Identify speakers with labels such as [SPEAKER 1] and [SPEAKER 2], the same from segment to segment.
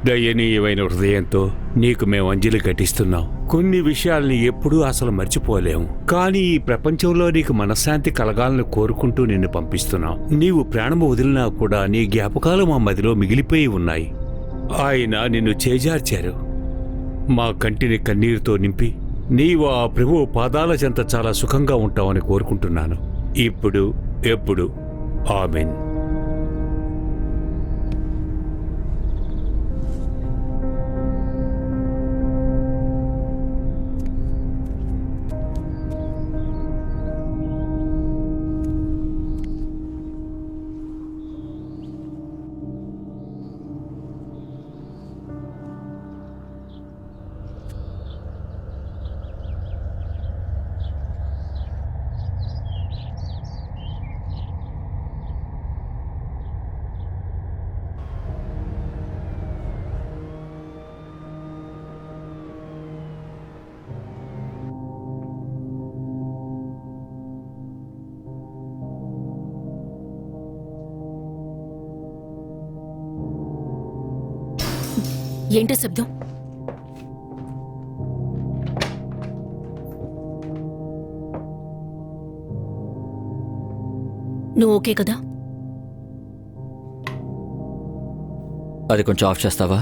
[SPEAKER 1] దయనీయమైన హృదయంతో నీకు మేము అంజలి ఘటిస్తున్నాం. కొన్ని విషయాల్ని ఎప్పుడూ అసలు మర్చిపోలేము. కానీ ఈ ప్రపంచంలో నీకు మనశ్శాంతి కలగాలని కోరుకుంటూ నిన్ను పంపిస్తున్నాం. నీవు ప్రాణము వదిలినా కూడా నీ జ్ఞాపకాలు మా మదిలో మిగిలిపోయి ఉన్నాయి. ఆయన నిన్ను చేజార్చారు. మా కంటిని కన్నీరుతో నింపి నీవు ఆ ప్రభువు పాదాల చెంత చాలా సుఖంగా ఉంటావని కోరుకుంటున్నాను. ఇప్పుడు ఎప్పుడు. ఆమెన్.
[SPEAKER 2] ఏంటి శబ్దం? నువ్వు ఓకే కదా?
[SPEAKER 3] అది కొంచెం ఆఫ్ చేస్తావా?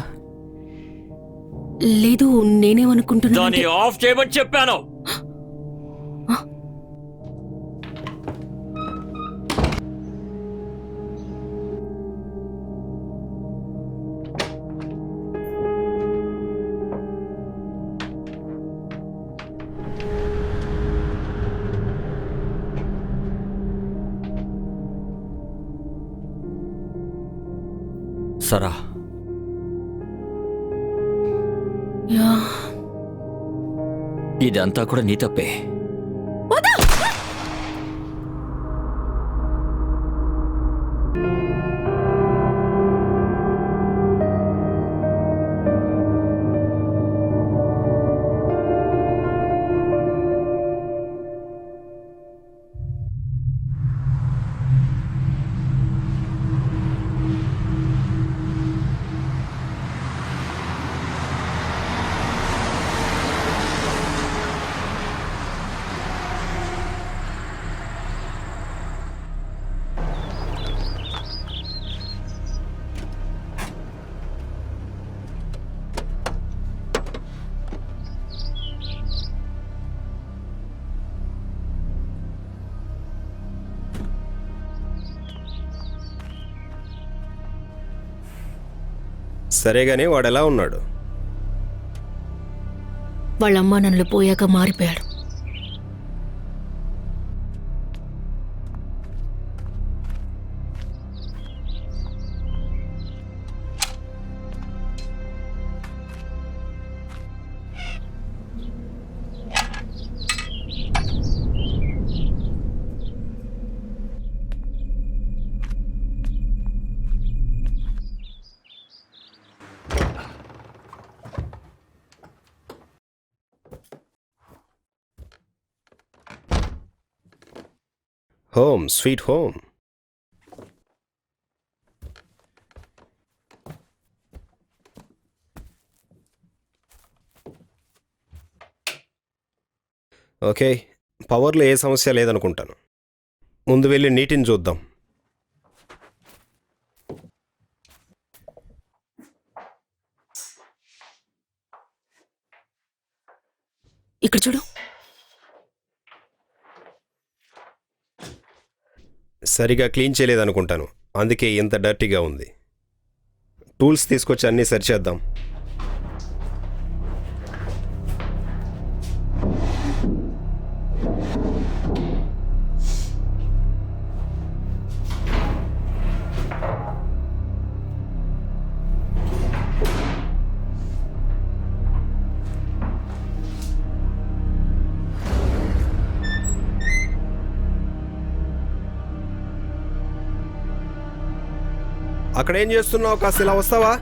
[SPEAKER 2] లేదు, నేనేమనుకుంటున్నా,
[SPEAKER 3] దాన్ని ఆఫ్ చేయమని చెప్పాను. సరా, ఇదంతా కూడా నీ తప్పే.
[SPEAKER 4] సరేగానే వాడెలా ఉన్నాడు?
[SPEAKER 2] వాళ్ళమ్మా నన్ను పోయాక మారిపోయాడు.
[SPEAKER 4] Home sweet home. ఓకే, పవర్లో ఏ సమస్య లేదనుకుంటాను. ముందు వెళ్ళి నీటిని చూద్దాం.
[SPEAKER 2] ఇక్కడ చూడు.
[SPEAKER 4] సరిగా క్లీన్ చేయలేదనుకుంటాను, అందుకే ఇంత డర్టీగా ఉంది. టూల్స్ తీసుకొచ్చి అన్నీ సరిచేద్దాం. అక్కడేం చేస్తున్నావు? కాస్త ఇలా వస్తావా?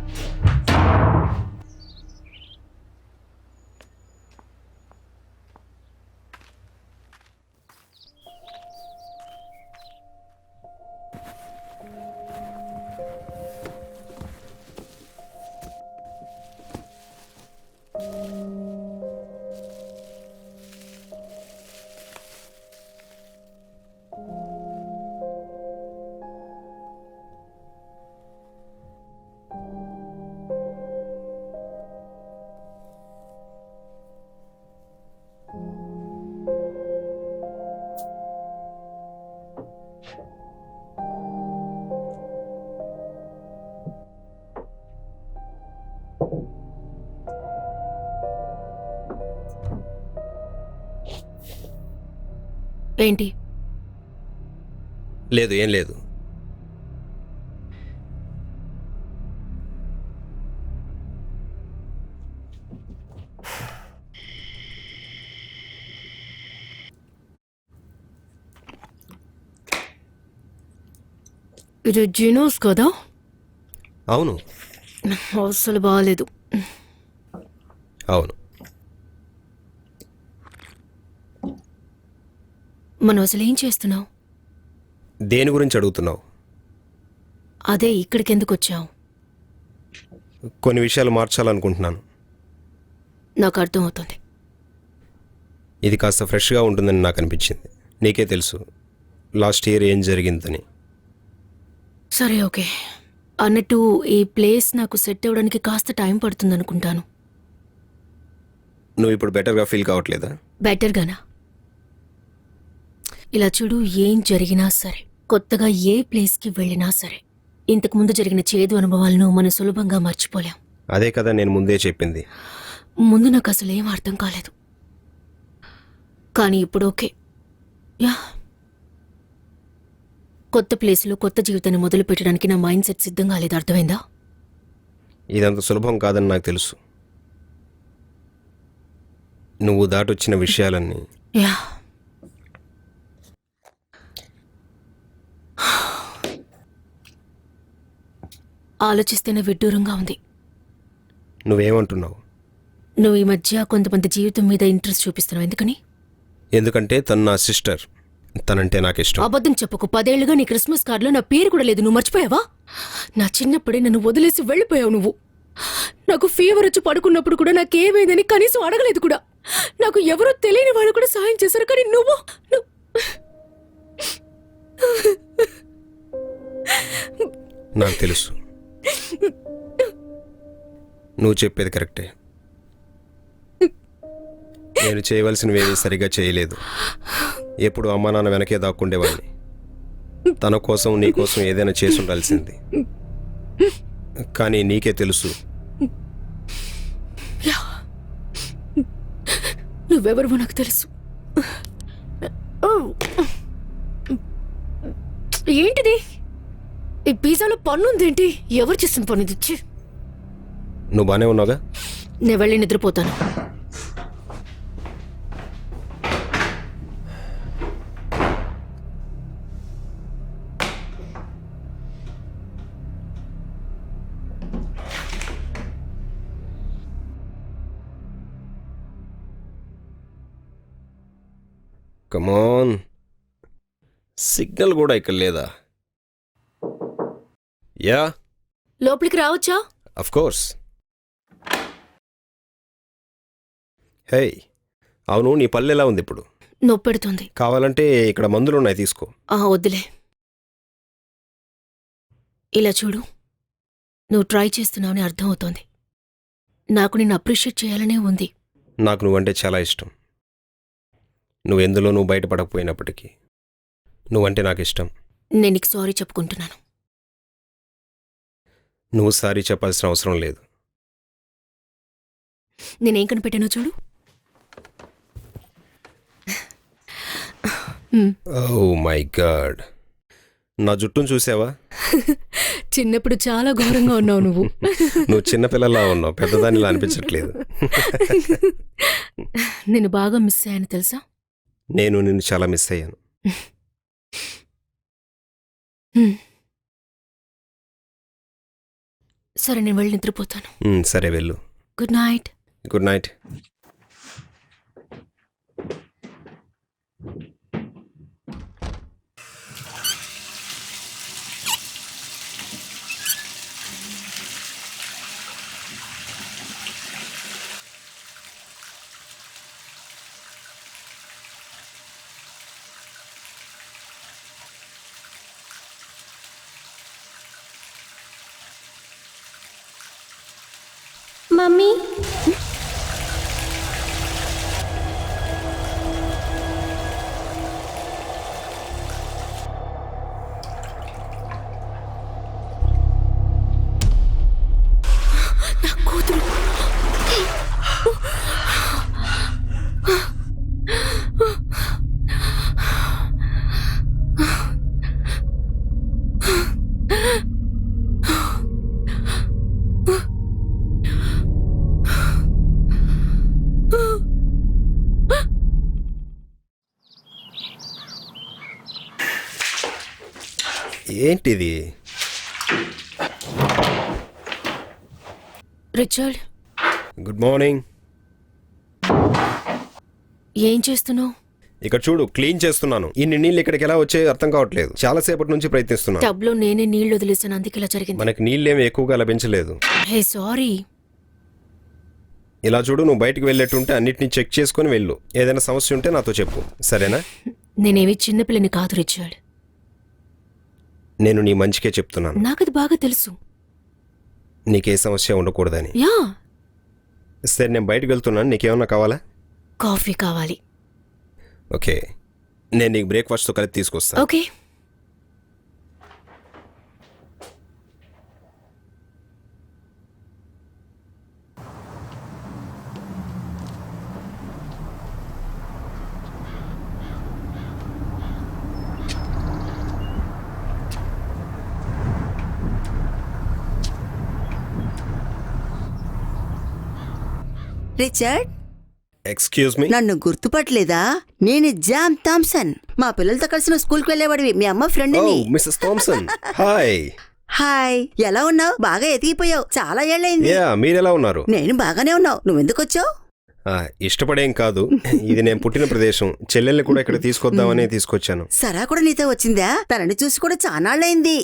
[SPEAKER 2] ఏంటి?
[SPEAKER 4] లేదు, ఏం లేదు.
[SPEAKER 2] ఇది జినోస్ కదా?
[SPEAKER 4] అవును,
[SPEAKER 2] అసలు బాగాలేదు.
[SPEAKER 4] అవును.
[SPEAKER 2] మనం అసలు ఏం చేస్తున్నావు?
[SPEAKER 4] దేని గురించి అడుగుతున్నావు?
[SPEAKER 2] అదే ఇక్కడికి ఎందుకు వచ్చావు?
[SPEAKER 4] కొన్ని విషయాలు మార్చాలనుకుంటున్నాను.
[SPEAKER 2] నాకు అర్థం అవుతుంది.
[SPEAKER 4] ఇది కాస్త ఫ్రెష్గా ఉంటుందని నాకు అనిపించింది. నీకే తెలుసు లాస్ట్ ఇయర్ ఏం జరిగిందని.
[SPEAKER 2] సరే, ఓకే. అన్నట్టు ఈ ప్లేస్ నాకు సెట్ అవ్వడానికి కాస్త టైం పడుతుంది అనుకుంటాను.
[SPEAKER 4] నువ్వు ఇప్పుడు బెటర్గా ఫీల్ కావట్లేదా?
[SPEAKER 2] బెటర్గానా? ఇలా చూడు, ఏం జరిగినా సరే, కొత్తగా ఏ ప్లేస్కి వెళ్ళినా సరే, ఇంతకుముందు జరిగిన చేదు అనుభవాలను మనం సులభంగా మర్చిపోలేం.
[SPEAKER 4] అదే కదా నేను ముందే చెప్పింది.
[SPEAKER 2] ముందు నాకు అసలు ఏం అర్థం కాలేదు, కానీ ఇప్పుడు ఓకే. యా, కొత్త ప్లేస్లో కొత్త జీవితాన్ని మొదలు పెట్టడానికి నా మైండ్ సెట్ సిద్ధంగా లేదు. అర్థమైందా?
[SPEAKER 4] ఇదంత సులభం కాదని నాకు తెలుసు. నువ్వు దాటొచ్చిన విషయాలన్నీ
[SPEAKER 2] యా, ఆలోచిస్తేనే విడ్డూరంగా ఉంది.
[SPEAKER 4] నువ్వేమంటున్నావు?
[SPEAKER 2] నువ్వు ఈ మధ్య కొంతమంది జీవితం మీద ఇంట్రెస్ట్ చూపిస్తున్నావు. ఎందుకని?
[SPEAKER 4] ఎందుకంటే తను నా సిస్టర్. తనంటే నాకు ఇష్టం.
[SPEAKER 2] అబద్ధం చెప్పుకు. 10 ఏళ్లుగా నీ క్రిస్మస్ కార్డులో నా పేరు కూడా లేదు. నువ్వు మర్చిపోయావా? నా చిన్నప్పుడే నన్ను వదిలేసి వెళ్ళిపోయావు నువ్వు. నాకు ఫీవర్ వచ్చి పడుకున్నప్పుడు కూడా నాకేమైందని కనీసం అడగలేదు కూడా. నాకు ఎవరో తెలియని వాళ్ళు కూడా సాయం చేశారు, కానీ నువ్వు
[SPEAKER 4] నాకు తెలుసు. నువ్వు చెప్పేది కరెక్టే. నేను చేయవలసినవేవి సరిగా చేయలేదు. ఎప్పుడు అమ్మా నాన్న వెనకే దాక్కుండేవాడిని. తన కోసం నీ కోసం ఏదైనా చేసి ఉండాల్సింది. కానీ నీకే తెలుసు.
[SPEAKER 2] నువ్వెవరివో నాకు తెలుసు. ఏంటిది? ఈ పిజ్జాలో పన్నుందేంటి? ఎవరు చేసిన పన్ను తెచ్చి?
[SPEAKER 4] నువ్వు బానే ఉన్నావుగా?
[SPEAKER 2] నేను వెళ్ళి నిద్రపోతాను.
[SPEAKER 4] కమాన్, సిగ్నల్ కూడా ఇక్కడ లేదా? యా,
[SPEAKER 2] లోపలికి రావచ్చా?
[SPEAKER 4] Of course. హే, అవును, నీ పళ్ళు ఎలా ఉంది ఇప్పుడు?
[SPEAKER 2] నొప్పెడుతుంది.
[SPEAKER 4] కావాలంటే ఇక్కడ మందులున్నాయి, తీసుకో.
[SPEAKER 2] వద్దులే. ఇలా చూడు, నువ్వు ట్రై చేస్తున్నావని అర్థం అవుతోంది. నాకు నిన్ను అప్రిషియేట్ చేయాలనే ఉంది.
[SPEAKER 4] నాకు నువ్వంటే చాలా ఇష్టం. నువ్వెందులోనూ బయటపడకపోయినప్పటికీ నువ్వంటే నాకు ఇష్టం.
[SPEAKER 2] నేను నీకు సారీ చెప్పుకుంటున్నాను.
[SPEAKER 4] నువ్వు సారీ చెప్పాల్సిన అవసరం లేదు.
[SPEAKER 2] నేనేం కనిపెట్టానో చూడు.
[SPEAKER 4] ఓ మై గాడ్, నా జుట్టును చూసావా?
[SPEAKER 2] చిన్నప్పుడు చాలా ఘోరంగా ఉన్నావు నువ్వు.
[SPEAKER 4] నువ్వు చిన్నపిల్లలా ఉన్నావు, పెద్దదానిలా అనిపించట్లేదు.
[SPEAKER 2] నేను బాగా మిస్ అయ్యాను తెలుసా?
[SPEAKER 4] నేను నిన్ను చాలా మిస్ అయ్యాను.
[SPEAKER 2] సరే, నేను వెళ్ళి నిద్రపోతాను.
[SPEAKER 4] సరే, వెళ్ళు.
[SPEAKER 2] Good night.
[SPEAKER 4] Good night.
[SPEAKER 5] Mummy,
[SPEAKER 2] నా కూతురు.
[SPEAKER 4] ఏంటిది?
[SPEAKER 2] Richard,
[SPEAKER 4] good morning.
[SPEAKER 2] ఏం చేస్తున్నావు?
[SPEAKER 4] ఇక్కడ చూడు, క్లీన్ చేస్తున్నాను. ఇన్ని నీళ్ళు ఇక్కడికి ఎలా వచ్చాయో అర్థం కావట్లేదు. చాలా సేపటి నుంచి ప్రయత్నిస్తున్నాను.
[SPEAKER 2] టబ్ లో నేనే నీళ్లు వదిలేసాను, అందుకే ఇలా జరిగింది.
[SPEAKER 4] మనకి నీళ్ళేమి ఎక్కువగా లభించలేదు.
[SPEAKER 2] Hey sorry.
[SPEAKER 4] ఇలా చూడు, నువ్వు బయటకు వెళ్ళేట్టుంటే అన్నిటినీ చెక్ చేసుకుని వెళ్ళు. ఏదైనా సమస్య ఉంటే నాతో చెప్పు, సరేనా?
[SPEAKER 2] నేనేమి చిన్నపిల్లని కాదు రిచర్డ్.
[SPEAKER 4] నేను నీ మంచికే చెప్తున్నాను.
[SPEAKER 2] నాకది బాగా తెలుసు.
[SPEAKER 4] నీకే సమస్య ఉండకూడదని.
[SPEAKER 2] యా,
[SPEAKER 4] సరే, నేను బయటకు వెళ్తున్నాను. నీకేమన్నా కావాలా?
[SPEAKER 2] కాఫీ కావాలి.
[SPEAKER 4] ఓకే, నేను నీకు బ్రేక్ఫాస్ట్తో కలిపి తీసుకొస్తాను.
[SPEAKER 2] ఓకే.
[SPEAKER 5] Richard,
[SPEAKER 4] excuse me.
[SPEAKER 5] నన్ను గుర్తుపట్టలేదా? నేను జామ్ థామ్సన్. మా పిల్లలతో కలిసి నువ్వు స్కూల్కి వెళ్ళేవాడివి. మీ అమ్మ ఫ్రెండ్
[SPEAKER 4] ఓ,
[SPEAKER 5] ని.
[SPEAKER 4] Missus Thomson. హాయ్.
[SPEAKER 5] హాయ్, ఎలా ఉన్నావు? బాగా ఎదిగిపోయావు, చాలా ఏళ్ళైంది.
[SPEAKER 4] యా, మీరెలా ఉన్నారు?
[SPEAKER 5] నేను బాగానే ఉన్నావు. నువ్వెందుకు వచ్చావు?
[SPEAKER 4] ఇష్టపడేం కాదు, ఇది నేను పుట్టిన ప్రదేశం. చెల్లెల్ని కూడా ఇక్కడ తీసుకొద్దామని తీసుకొచ్చాను.
[SPEAKER 5] సరా కూడా నీతో వచ్చిందా? తనని చూసి కూడా చానాళ్ళైంది.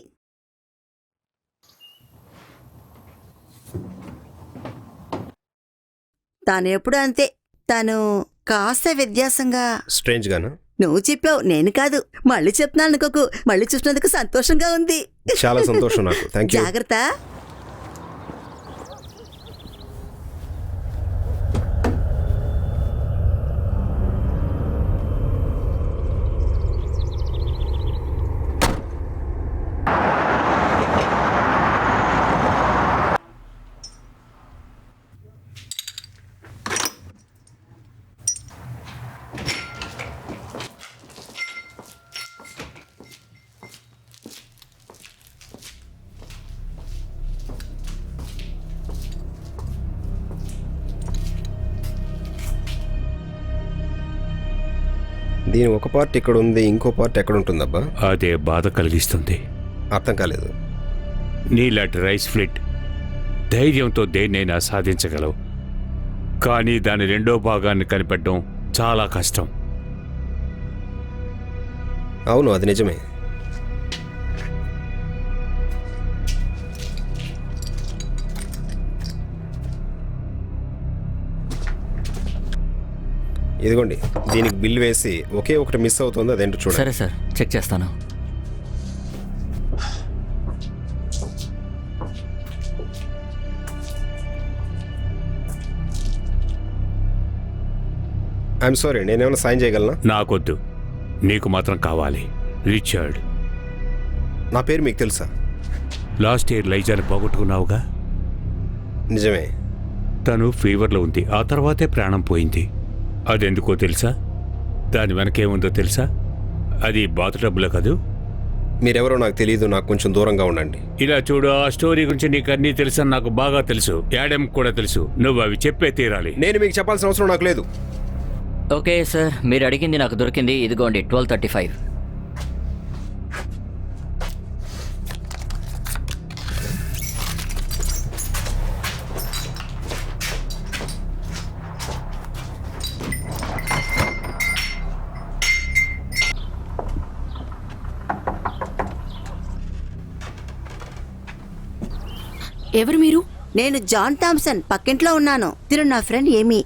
[SPEAKER 5] తాను ఎప్పుడు అంతే. తను కాస్త వ్యత్యాసంగా.
[SPEAKER 4] స్ట్రేంజ్ గానా?
[SPEAKER 5] నువ్వు చెప్పావు, నేను కాదు. మళ్ళీ చెప్తున్నాను అనుకోకు. మళ్ళీ చూసినందుకు సంతోషంగా ఉంది.
[SPEAKER 4] చాలా సంతోషం నాకు. Thank you.
[SPEAKER 5] జాగ్రత్త.
[SPEAKER 4] దీని ఒక పార్ట్ ఇక్కడ ఉంది, ఇంకో పార్ట్ ఎక్కడ ఉంటుందబ్బా?
[SPEAKER 1] అదే బాధ కలిగిస్తుంది.
[SPEAKER 4] అర్థం కాలేదు.
[SPEAKER 1] నీలాంటి రైస్ ఫ్లిట్ ధైర్యంతో దేన్నైనా సాధించగలవు, కానీ దాని రెండో భాగాన్ని కనిపెట్టడం చాలా కష్టం.
[SPEAKER 4] అవును, అది నిజమే. ఇదిగోండి, దీనికి బిల్ వేసి ఒకే ఒకటి మిస్ అవుతుంది, అదేంటో చూడండి.
[SPEAKER 3] సరే సార్, చెక్ చేస్తాను.
[SPEAKER 4] ఐఎమ్ సారీ, నేనేమైనా సాయం చేయగలనా?
[SPEAKER 1] నాకొద్దు, నీకు మాత్రం కావాలి. రిచర్డ్,
[SPEAKER 4] నా పేరు మీకు తెలుసా?
[SPEAKER 1] లాస్ట్ ఇయర్ లైజాని పోగొట్టుకున్నావుగా.
[SPEAKER 4] నిజమే.
[SPEAKER 1] తను ఫీవర్లో ఉంది, ఆ తర్వాతే ప్రాణం పోయింది. అదెందుకో తెలుసా? దాని వెనకేముందో తెలుసా? అది బాతు డబ్బులో కాదు.
[SPEAKER 4] మీరెవరో నాకు తెలియదు, నాకు కొంచెం దూరంగా ఉండండి.
[SPEAKER 1] ఇలా చూడు, ఆ స్టోరీ గురించి నీకు అన్నీ తెలుసని నాకు బాగా తెలుసు. యాడమ్ కూడా తెలుసు. నువ్వు అవి చెప్పే తీరాలి.
[SPEAKER 4] నేను మీకు చెప్పాల్సిన అవసరం నాకు లేదు.
[SPEAKER 3] ఓకే సార్, మీరు అడిగింది నాకు దొరికింది. ఇదిగోండి 1235.
[SPEAKER 2] ఎవరు మీరు?
[SPEAKER 5] నేను జాన్ థామ్సన్, పక్కింట్లో ఉన్నాను. తిరు నా ఫ్రెండ్ ఏమీ.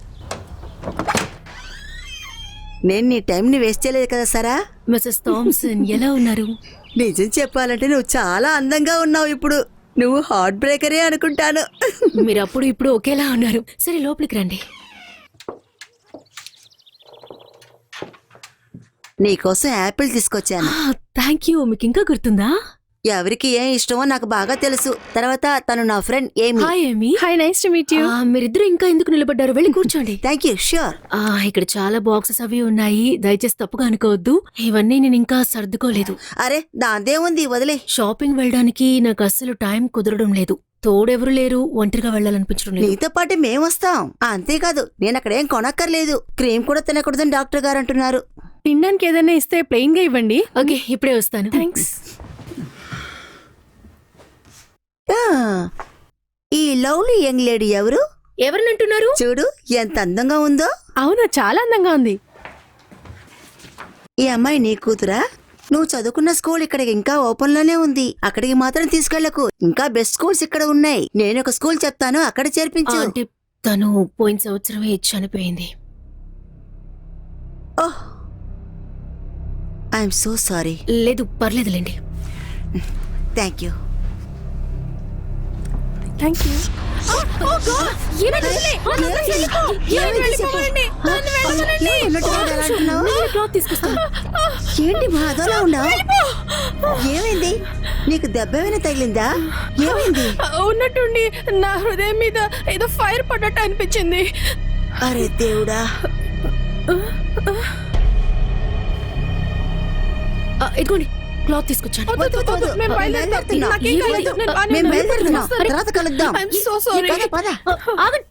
[SPEAKER 5] నేను నీ టైంని వేస్ట్ చేయలేదు కదా సరా?
[SPEAKER 2] మిస్సెస్ థామ్సన్, ఎలా ఉన్నారు?
[SPEAKER 5] నిజం చెప్పాలంటే నువ్వు చాలా అందంగా ఉన్నావు ఇప్పుడు. నువ్వు హార్ట్ బ్రేకరే అనుకుంటాను.
[SPEAKER 2] మీరు అప్పుడు ఇప్పుడు ఒకేలా ఉన్నారు. సరే, లోపలికి రండి.
[SPEAKER 5] నీకోసం యాపిల్ తీసుకొచ్చాను.
[SPEAKER 2] Thank you. మీకు ఇంకా గుర్తుందా?
[SPEAKER 5] ఎవరికి ఏం ఇష్టమో నాకు బాగా తెలుసు. తర్వాత తను నా ఫ్రెండ్ ఏమి.
[SPEAKER 2] హాయ్ ఏమి.
[SPEAKER 6] Hi, nice to meet you.
[SPEAKER 2] మీరిద్దరు ఇంకా ఎందుకు నిలబడ్డారు? వెళ్ళి కూర్చోండి.
[SPEAKER 5] Thank you. ష్యూర్.
[SPEAKER 2] ఇక్కడ చాలా బాక్సెస్ అవి ఉన్నాయి, దయచేసి తప్పుగా అనుకోవద్దు. ఇవన్నీ నేను ఇంకా సర్దుకోలేదు.
[SPEAKER 5] అరే దాందేముంది, వదిలే.
[SPEAKER 2] షాపింగ్ వెళ్ళడానికి నాకు అస్సలు టైం కుదరడం లేదు. తోడెవరు లేరు, ఒంటరిగా వెళ్ళాలనిపించడం లేదు.
[SPEAKER 5] నీతో పాటు మేము వస్తాం. అంతేకాదు నేను అక్కడేం కొనక్కర్లేదు. క్రీమ్ కూడా తినకూడదని డాక్టర్ గారు అంటున్నారు.
[SPEAKER 6] తినడానికి ఏదైనా ఇస్తే ప్లెయిన్ గా ఇవ్వండి.
[SPEAKER 2] ఓకే, ఇప్పుడే వస్తాను.
[SPEAKER 6] థ్యాంక్స్.
[SPEAKER 5] ఆ, ఈ లవ్లీ యంగ్ లేడీ ఎవరు?
[SPEAKER 2] ఎవరినంటున్నారు?
[SPEAKER 5] చూడు ఎంత అందంగా ఉందో.
[SPEAKER 6] అవును, చాలా అందంగా ఉంది.
[SPEAKER 5] ఈ అమ్మాయి నీ కూతురా? నువ్వు చదువుకున్న స్కూల్ ఇక్కడ ఇంకా ఓపెన్ లోనే ఉంది. అక్కడికి మాత్రం తీసుకెళ్లకు. ఇంకా బెస్ట్ స్కూల్స్ ఇక్కడ ఉన్నాయి. నేను ఒక స్కూల్ చెప్తాను, అక్కడ చేర్పించు.
[SPEAKER 2] అంటే తను పోయిన సంవత్సరమే చనిపోయింది.
[SPEAKER 5] Oh, I'm so sorry.
[SPEAKER 2] లేదు, పర్లేదులేండి.
[SPEAKER 5] Thank you.
[SPEAKER 6] Thank you.
[SPEAKER 2] Cloth తీసుకొస్తాను.
[SPEAKER 5] ఏంటి మా అదోలా ఉన్నావు? ఏమైంది? నీకు దెబ్బ ఏమైనా తగిలిందా? ఏమైంది?
[SPEAKER 6] ఉన్నట్టుండి నా హృదయం మీద ఏదో ఫైర్ పడ్డట్టు అనిపించింది.
[SPEAKER 5] అరే దేవుడా.
[SPEAKER 2] ఇదిగోండి, క్లాత్ తీసుకొచ్చాను.
[SPEAKER 5] వద్దు, వద్దు, వద్దు.
[SPEAKER 6] మేము బయలుదేరుతాం.
[SPEAKER 5] బయలుదేరుతున్నాం.
[SPEAKER 6] నాకేం కాలేదు.
[SPEAKER 5] మేము బయలుదేరుతున్నాం. తర్వాత కలుద్దాం.
[SPEAKER 6] I'm so sorry.
[SPEAKER 5] పద, పద.
[SPEAKER 2] ఆగండి.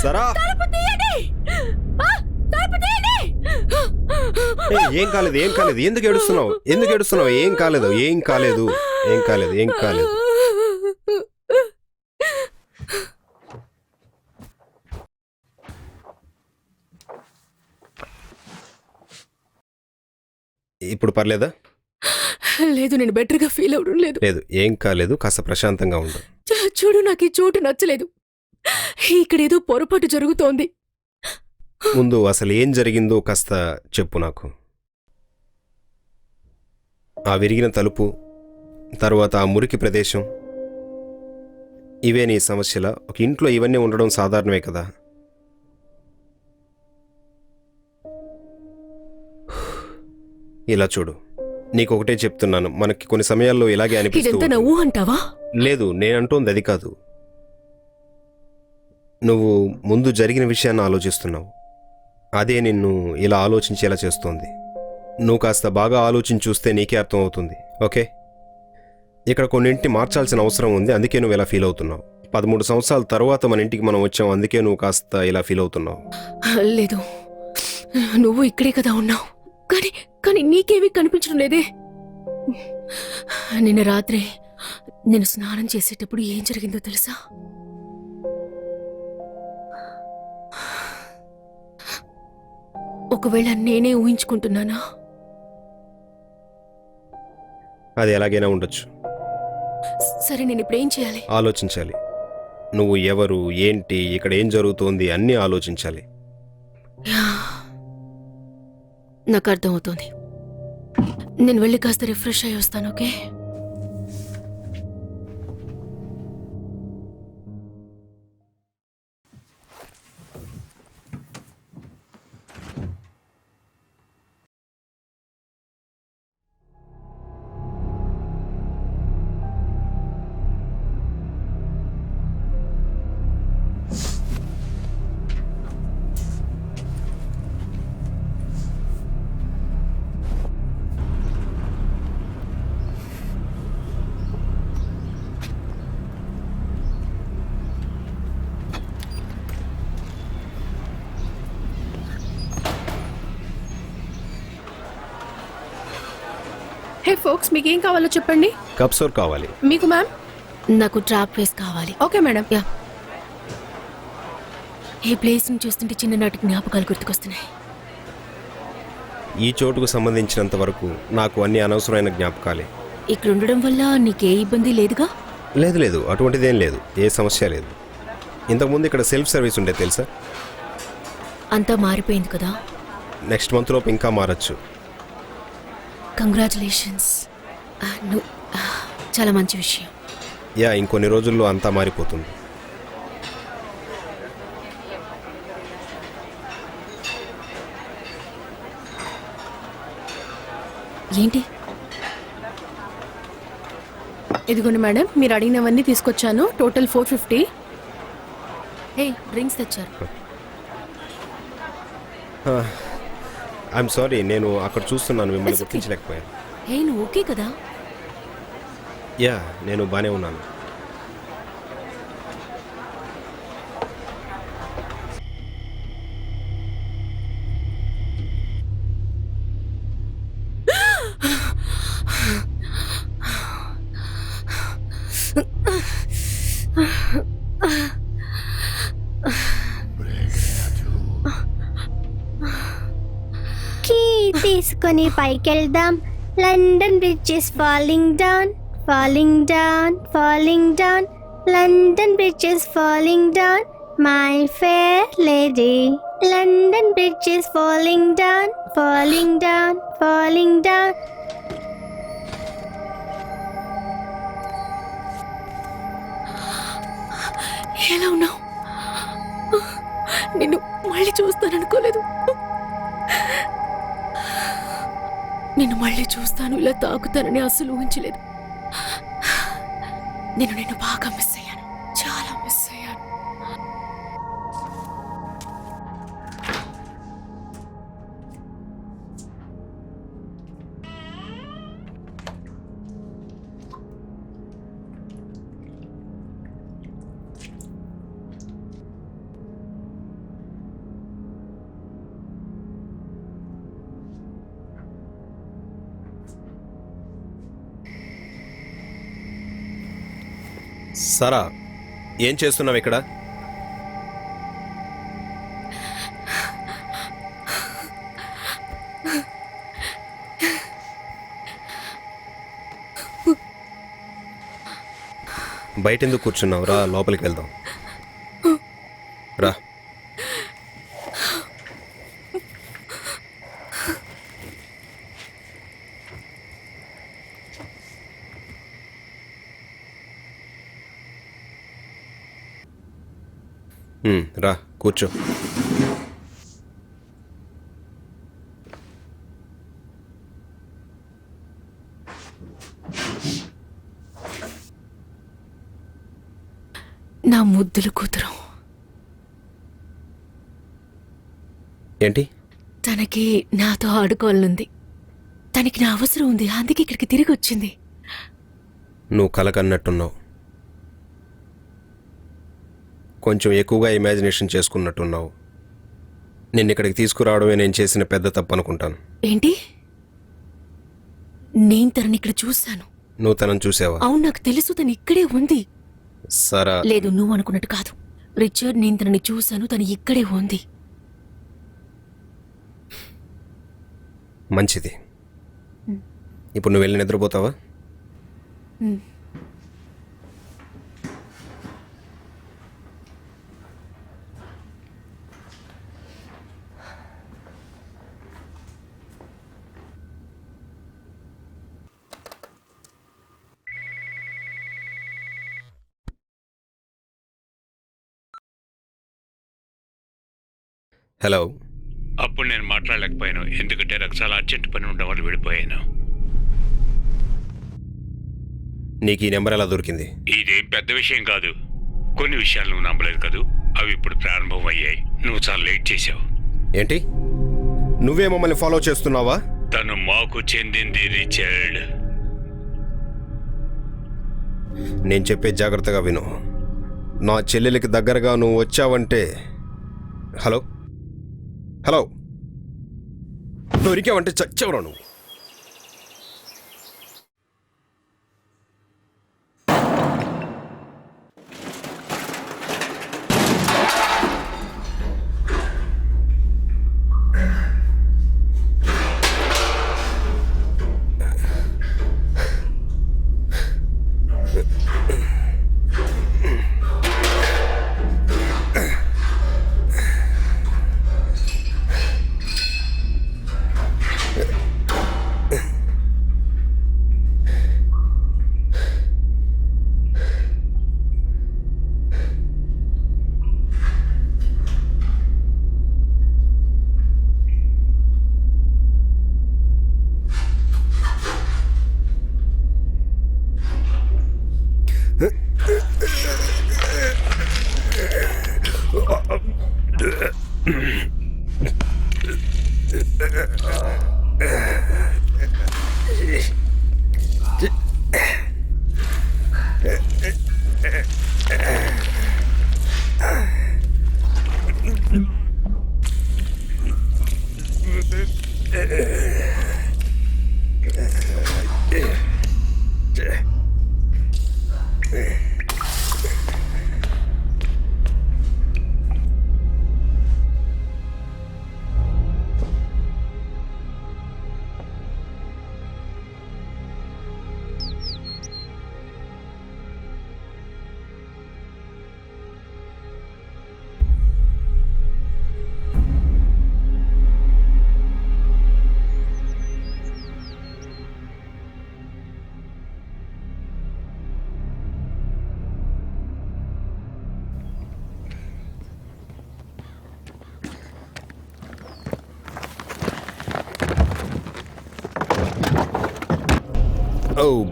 [SPEAKER 4] సరా ఏం కాలేదు, ఏం కాలేదు. ఎందుకు ఏడుస్తున్నావు? ఎందుకు ఏడుస్తున్నావు? ఏం కాలేదు, ఏం కాలేదు, ఏం కాలేదు, ఏం కాలేదు. ఇప్పుడు పర్లేదా?
[SPEAKER 2] లేదు, నేను బెటర్ గా ఫీల్ అవడం లేదు.
[SPEAKER 4] లేదు, ఏం కాలేదు. కాస్త ప్రశాంతంగా ఉండు.
[SPEAKER 2] చూడు, నాకు ఈ చోటు నచ్చలేదు. ఇక్కడేదో పొరపాటు జరుగుతోంది.
[SPEAKER 4] ముందు అసలు ఏం జరిగిందో కాస్త చెప్పు నాకు. ఆ విరిగిన తలుపు, తర్వాత ఆ మురికి ప్రదేశం, ఇవే నీ సమస్యల? ఒక ఇంట్లో ఇవన్నీ ఉండడం సాధారణమే కదా. ఇలా చూడు, నీకు ఒకటే చెప్తున్నాను, మనకి కొన్ని సమయాల్లో ఇలాగే అనిపిస్తూ
[SPEAKER 2] ఇదంతా
[SPEAKER 4] ఉంటుంది.
[SPEAKER 2] నవ్వు అంటావా?
[SPEAKER 4] లేదు, నేనంటోంది అది కాదు. నువ్వు ముందు జరిగిన విషయాన్ని ఆలోచిస్తున్నావు. అదే నిన్ను ఇలా ఆలోచించేలా చేస్తోంది. నువ్వు కాస్త బాగా ఆలోచించి చూస్తే నీకే అర్థం అవుతుంది. ఓకే, ఇక్కడ కొన్నింటిని మార్చాల్సిన అవసరం ఉంది. అందుకే నువ్వు ఇలా ఫీల్ అవుతున్నావు. 13 సంవత్సరాల తర్వాత మన ఇంటికి మనం వచ్చాం. అందుకే నువ్వు కాస్త ఇలా ఫీల్ అవుతున్నావు.
[SPEAKER 2] లేదు, నువ్వు ఇక్కడే కదా ఉన్నావు. కానీ కానీ నీకేమీ కనిపించడం లేదే. నిన్న రాత్రి నేను స్నానం చేసేటప్పుడు ఏం జరిగిందో తెలుసా? ఒకవేళ నేనే ఊహించుకుంటున్నానా?
[SPEAKER 4] అది ఎలాగైనా ఉండొచ్చు.
[SPEAKER 2] సరే, నేను ఇప్పుడు ఏం చేయాలి?
[SPEAKER 4] ఆలోచించాలి. నువ్వు ఎవరు, ఏంటి, ఇక్కడ ఏం జరుగుతోంది అన్నీ ఆలోచించాలి.
[SPEAKER 2] నాకు అర్థమవుతోంది. నేను వెళ్ళి కాస్త రిఫ్రెష్ అయ్యి వస్తాను. ఓకే,
[SPEAKER 6] హే ఫోక్స్ మీకు ఏం కావాలో చెప్పండి.
[SPEAKER 4] కప్సోర్ కావాలి.
[SPEAKER 6] మీకు మ్యామ్?
[SPEAKER 2] నాకు ట్రాప్ వేస్ కావాలి.
[SPEAKER 6] Okay madam.
[SPEAKER 2] యా. ఈ ప్లేస్ ని చూస్తుంటే చిన్ననాటి జ్ఞాపకాలు గుర్తుకొస్తున్నాయి.
[SPEAKER 4] ఈ చోటుకు సంబంధించినంత వరకు నాకు అన్ని అనవసరమైన జ్ఞాపకాలే.
[SPEAKER 2] ఇక్కడ ఉండడం వల్ల నీకే ఇబ్బంది లేదుగా?
[SPEAKER 4] లేదు లేదు, అటువంటిదేం లేదు, ఏ సమస్య లేదు. ఇంతకుముందు ఇక్కడ సెల్ఫ్ సర్వీస్ ఉండే తెలుసా?
[SPEAKER 2] అంతా మారిపోయింది కదా.
[SPEAKER 4] నెక్స్ట్ మంత్ లోపు ఇంకా మారచ్చు.
[SPEAKER 2] కంగ్రాచులేషన్స్. చాలా మంచి విషయం.
[SPEAKER 4] యా, ఇంకొన్ని రోజుల్లో అంతా మారిపోతుంది.
[SPEAKER 2] ఏంటి?
[SPEAKER 6] ఇదిగోండి మేడం, మీరు అడిగినవన్నీ తీసుకొచ్చాను. టోటల్ 450.
[SPEAKER 2] హే, డ్రింక్స్ తెచ్చారు.
[SPEAKER 4] ఐఎమ్ సారీ, నేను అక్కడ చూస్తున్నాను, మిమ్మల్ని
[SPEAKER 2] It's okay.
[SPEAKER 4] గుర్తించలేకపోయాను.
[SPEAKER 2] హే, నువ్వు ఓకే కదా?
[SPEAKER 4] యా, నేను బాగానే ఉన్నాను.
[SPEAKER 7] కీ తీసుకొని పైకెళ్దాం. London bridge is falling down, falling down, falling down. London bridge is falling down, my fair lady. London bridge is falling down, falling down, falling down.
[SPEAKER 2] ఎలా ఉన్నావు? నిన్ను మళ్ళీ చూస్తాననుకోలేదు. నిన్ను మళ్ళీ చూస్తాను, ఇలా తాకుతానని అసలు ఊహించలేదు. నేను నిన్ను బాగా మిస్ అయ్యాను, చాలా మిస్ అయ్యాను.
[SPEAKER 4] సరా, ఏం చేస్తున్నావు ఇక్కడ? బయట ఎందుకు కూర్చున్నావు? రా, లోపలికి వెళ్దాం. రా. రా, కూర్చో.
[SPEAKER 2] నా ముద్దుల కూతురు.
[SPEAKER 4] ఏంటి?
[SPEAKER 2] తనకి నాతో ఆడుకోవాలనుంది. తనకి నా అవసరం ఉంది, అందుకే ఇక్కడికి తిరిగి వచ్చింది.
[SPEAKER 4] నువ్వు కలకన్నట్టున్నావు. కొంచెం ఎక్కువగా ఇమాజినేషన్ చేసుకున్నట్టున్నావు. నిన్ను ఇక్కడికి తీసుకురావడమే నేను చేసిన పెద్ద తప్పు అనుకుంటాను.
[SPEAKER 2] ఏంటి? నేను తనని ఇక్కడ చూశాను.
[SPEAKER 4] నువ్వు తనని చూసావా?
[SPEAKER 2] అవును, నాకు తెలుసు, తను ఇక్కడే ఉంది.
[SPEAKER 4] సరా.
[SPEAKER 2] లేదు, నువ్వు అనుకున్నట్టు కాదు రిచర్డ్. నేను తనని చూశాను, తను ఇక్కడే ఉంది.
[SPEAKER 4] మంచిది. ఇప్పుడు నువ్వు వెళ్ళి నిద్రపోతావా? హలో.
[SPEAKER 1] అప్పుడు నేను మాట్లాడలేకపోయాను, ఎందుకంటే నాకు చాలా అర్జెంట్ పని ఉండడం వల్ల వెళ్ళిపోయాను.
[SPEAKER 4] నీకు ఈ నెంబర్ ఎలా దొరికింది?
[SPEAKER 1] ఇదేం పెద్ద విషయం కాదు. కొన్ని విషయాలు నువ్వు నమ్మలేదు కదూ, అవి ఇప్పుడు ప్రారంభం అయ్యాయి. నువ్వు చాలా లేట్ చేశావు.
[SPEAKER 4] ఏంటి? నువ్వే మమ్మల్ని ఫాలో చేస్తున్నావా?
[SPEAKER 1] తను మాకు చెందింది రిచర్డ్.
[SPEAKER 4] నేను చెప్పే జాగ్రత్తగా విను. నా చెల్లెలికి దగ్గరగా నువ్వు వచ్చావంటే... హలో హలో, దొరికావంటే చచ్చావురా నువ్వు. ఓ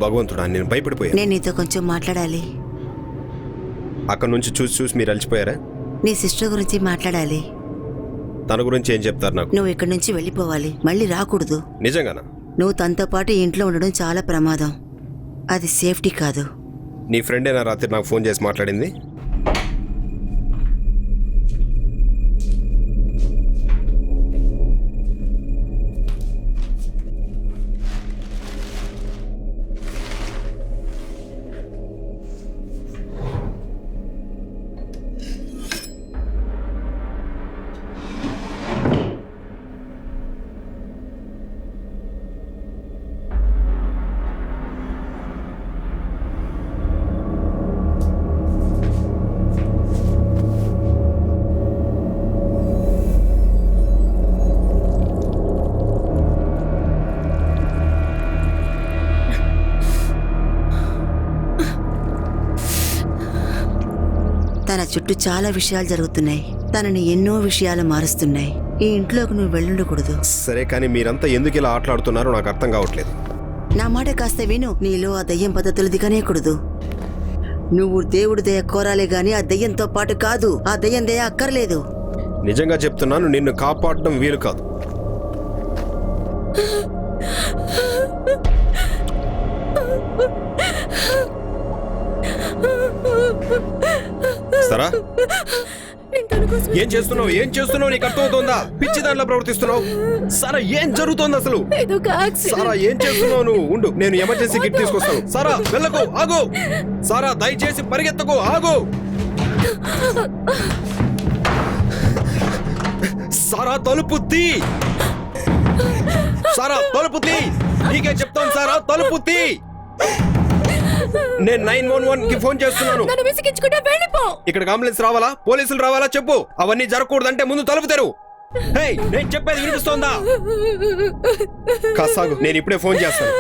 [SPEAKER 4] భగవంతుడా, నేను భయపడిపోయాను.
[SPEAKER 5] నేను నీతో కొంచెం మాట్లాడాలి.
[SPEAKER 4] అక్కడ నుంచి చూసి చూసి మీరు అలసిపోయారా?
[SPEAKER 5] నీ సిస్టర్ గురించి మాట్లాడాలి.
[SPEAKER 4] తన గురించి ఏం చెప్తారు నాకు?
[SPEAKER 5] నువ్వు ఇక్కడి నుంచి వెళ్ళిపోవాలి, మళ్ళీ రాకూడదు.
[SPEAKER 4] నిజంగానా?
[SPEAKER 5] నువ్వు తనతో పాటు ఇంట్లో ఉండడం చాలా ప్రమాదం. అది సేఫ్టీ కాదు.
[SPEAKER 4] నీ ఫ్రెండేనా రాత్రి నాకు ఫోన్ చేసి మాట్లాడింది?
[SPEAKER 5] తన చుట్టూ చాలా విషయాలు జరుగుతున్నాయి. తనని ఎన్నో విషయాలు మారుస్తున్నాయి. ఈ ఇంట్లోకి నువ్వు వెళ్ళుండకూడదు.
[SPEAKER 4] సరే, కానీ మీరంతా ఎందుకు ఇలా ఆటలాడుతున్నారో నాకు అర్థం కావట్లేదు.
[SPEAKER 5] నా మాట కాస్త విను. నీలో ఆ దయ్యం పద్ధతులు దిగనేకూడదు. నువ్వు దేవుడి దయ కోరాలే గాని ఆ దయ్యంతో పాటు కాదు. ఆ దయ్యం దయ అక్కర్లేదు.
[SPEAKER 4] నిజంగా చెప్తున్నాను, నిన్ను కాపాడడం వీలు కాదు. సరా, ఏం చేస్తున్నావు? ఏం చేస్తున్నావు? నీకు అర్థమవుతోందా? పిచ్చి దాంట్లో ప్రవర్తిస్తున్నావు. సారా, ఏం జరుగుతోంది అసలు? సారా, ఏం చేస్తున్నావు నువ్వు? ఉండు, నేను ఎమర్జెన్సీ కిట్ తీసుకొస్తాను. సారా, వెళ్ళకు, ఆగు. సారా, దయచేసి పరిగెత్తకు, ఆగు. సారా, తలుపు తీ. సారా, తలుపు తీ. నీకే చెప్తాను సారా, తలుపు తీ. నేను 911 కి ఫోన్ చేస్తున్నాను. ఇక్కడికి అంబులెన్స్ రావాలా, పోలీసులు రావాలా చెప్పు. అవన్నీ జరగకూడదంటే ముందు తలుపు తెరువు. హేయ్, నేను చెప్పేది వినిపిస్తోందా? కాసాగు, నేను ఇప్పుడే ఫోన్ చేస్తాను.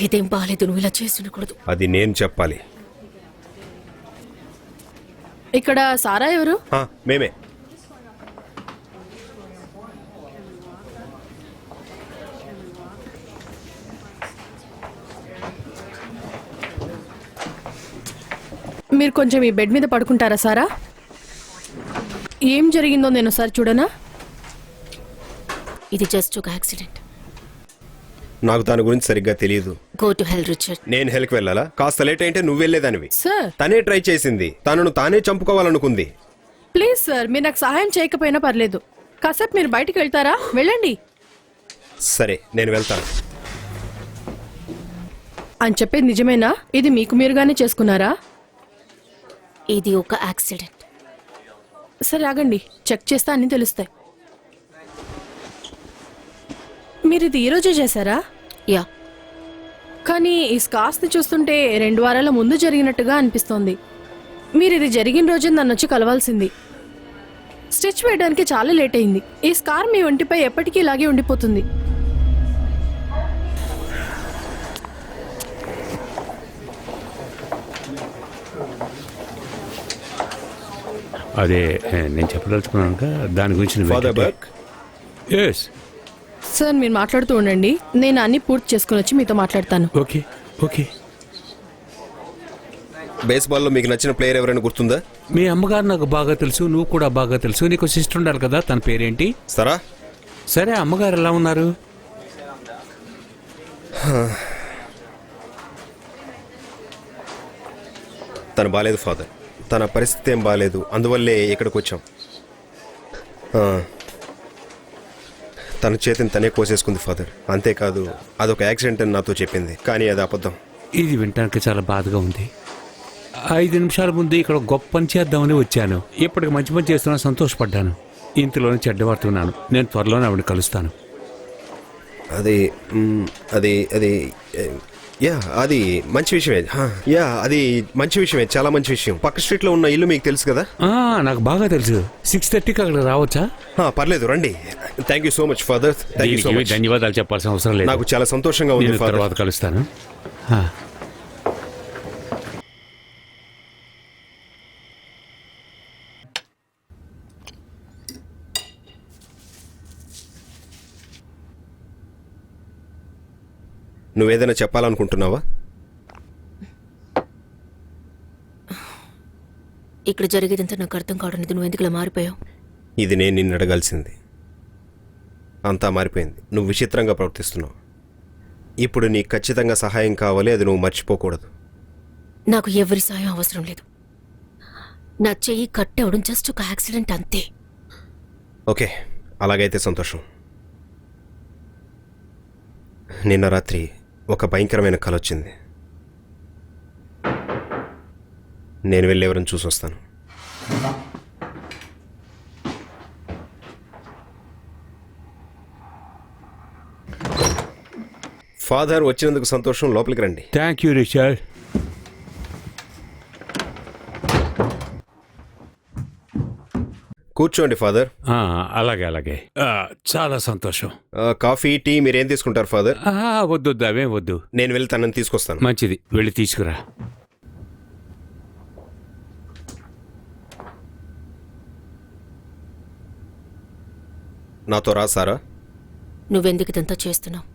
[SPEAKER 2] ఇదేం బాలేదు. నువ్వు ఇలా చేసి ఉండకూడదు.
[SPEAKER 4] అది నేను చెప్పాలి.
[SPEAKER 6] ఇక్కడ సారా ఎవరు?
[SPEAKER 4] మేమే.
[SPEAKER 6] మీరు కొంచెం ఈ బెడ్ మీద పడుకుంటారా సారా? ఏం జరిగిందో నేను ఒకసారి చూడనా?
[SPEAKER 2] ఇది జస్ట్ ఒక యాక్సిడెంట్.
[SPEAKER 4] నాకు దాని గురించి సరిగ్గా తెలియదు.
[SPEAKER 2] Go to hell Richard.
[SPEAKER 4] నేను హెల్కి వెళ్ళాలా? కాస్త లేట్ అయితే నువ్వు వెళ్ళేదానివి.
[SPEAKER 6] సార్,
[SPEAKER 4] తనే ట్రై చేసింది. తనను తానే చంపుకోవాలనుకుంది.
[SPEAKER 6] ప్లీజ్ సార్, మీరు నాకు సహాయం చేయకపోయినా పర్లేదు. కాసేపు మీరు బయటికి వెళ్తారా? వెళ్ళండి.
[SPEAKER 4] సరే, నేను వెళ్తాను.
[SPEAKER 6] అని చెప్పేది నిజమేనా? ఇది మీకు మీరుగానే చేసుకున్నారా?
[SPEAKER 2] ఇది ఒక యాక్సిడెంట్.
[SPEAKER 6] సరే ఆగండి, చెక్ చేస్తే అన్నీ తెలుస్తాయి. మీరు ఇది ఈరోజే చేశారా?
[SPEAKER 2] యా.
[SPEAKER 6] కానీ ఈ స్కార్స్ని చూస్తుంటే 2 వారాల ముందు జరిగినట్టుగా అనిపిస్తోంది. మీరు ఇది జరిగిన రోజే నన్ను వచ్చి కలవాల్సింది. స్టిచ్ వేయడానికి చాలా లేట్ అయింది. ఈ స్కార్ మీ ఒంటిపై ఎప్పటికీ ఇలాగే ఉండిపోతుంది.
[SPEAKER 1] అదే నేను చెప్పదలుచుకున్నాను దాని గురించి
[SPEAKER 4] ఫాదర్ బర్క్,
[SPEAKER 1] ఎస్.
[SPEAKER 6] సార్ మీరు మాట్లాడుతూ ఉండండి, నేను అన్ని పూర్తి చేసుకుని వచ్చి మీతో మాట్లాడతాను.
[SPEAKER 1] Okay okay.
[SPEAKER 4] బేస్బాల్లో మీకు నచ్చిన ప్లేయర్ ఎవరైనా గుర్తుందా?
[SPEAKER 1] మీ అమ్మగారు నాకు బాగా తెలుసు, నువ్వు కూడా బాగా తెలుసు. నీకు సిస్టర్ ఉండాలి కదా, తన పేరేంటి?
[SPEAKER 4] సరా.
[SPEAKER 1] సరే, అమ్మగారు ఎలా ఉన్నారు?
[SPEAKER 4] తను బాలేదు ఫాదర్, తన పరిస్థితి ఏం బాలేదు, అందువల్లే ఇక్కడికి వచ్చాం. తన చేతిని తనే కోసేసుకుంది ఫాదర్. అంతేకాదు అదొక యాక్సిడెంట్ అని నాతో చెప్పింది, కానీ అది అబద్ధం.
[SPEAKER 1] ఇది వినటానికి చాలా బాధగా ఉంది. 5 నిమిషాల ముందు ఇక్కడ గొప్ప పని చేద్దామని వచ్చాను. ఇప్పటికి మంచి పని చేస్తున్నా, సంతోషపడ్డాను. ఇంతలోనే చెడ్డవాడుతున్నాను. నేను త్వరలోనే ఆవిడ కలుస్తాను.
[SPEAKER 4] అది అది అది యా అది మంచి విషయమే. యా అది మంచి విషయమే, చాలా మంచి విషయం. పక్క స్ట్రీట్లో ఉన్న ఇల్లు మీకు తెలుసు కదా?
[SPEAKER 1] నాకు బాగా తెలుసు. 6:30కి అక్కడ రావచ్చా?
[SPEAKER 4] పర్లేదు, రండి. Thank you so much father. Thank you so much.
[SPEAKER 1] ధన్యవాదాలు చెప్పాల్సిన అవసరం లేదు.
[SPEAKER 4] నాకు చాలా సంతోషంగా ఉంది
[SPEAKER 1] నేను
[SPEAKER 4] ఫాదర్.
[SPEAKER 1] తర్వాత కలుస్తాను.
[SPEAKER 4] నువ్వేదైనా చెప్పాలనుకుంటున్నావా?
[SPEAKER 2] ఇక్కడ జరిగేదంతా నాకు అర్థం కావడం లేదు. నువ్వు ఎందుకు ఇలా మారిపోయావు?
[SPEAKER 4] ఇది నేను నిన్ను అడగాల్సింది. అంతా మారిపోయింది. నువ్వు విచిత్రంగా ప్రవర్తిస్తున్నావు. ఇప్పుడు నీకు ఖచ్చితంగా సహాయం కావాలి, అది నువ్వు మర్చిపోకూడదు.
[SPEAKER 2] నాకు ఎవరి సాయం అవసరం లేదు. నా చెయ్యి కట్టవడం జస్ట్ ఒక యాక్సిడెంట్ అంతే.
[SPEAKER 4] ఓకే, అలాగైతే సంతోషం. నిన్న రాత్రి ఒక భయంకరమైన కల వచ్చింది. నేను వెళ్ళి ఎవరిని చూసి వస్తాను. ఫాదర్, వచ్చినందుకు సంతోషం. లోపలికి రండి.
[SPEAKER 1] Thank you Richard.
[SPEAKER 4] కూర్చోండి ఫాదర్.
[SPEAKER 1] అలాగే అలాగే. చాలా సంతోషం.
[SPEAKER 4] కాఫీ, టీ మీరేం తీసుకుంటారు ఫాదర్?
[SPEAKER 1] వద్దు, అవేం వద్దు.
[SPEAKER 4] నేను వెళ్ళి తనని తీసుకొస్తాను.
[SPEAKER 1] మంచిది, వెళ్ళి తీసుకురా.
[SPEAKER 4] నాతో రా సారా.
[SPEAKER 2] నువ్వెందుకు ఇదంతా చేస్తున్నావు?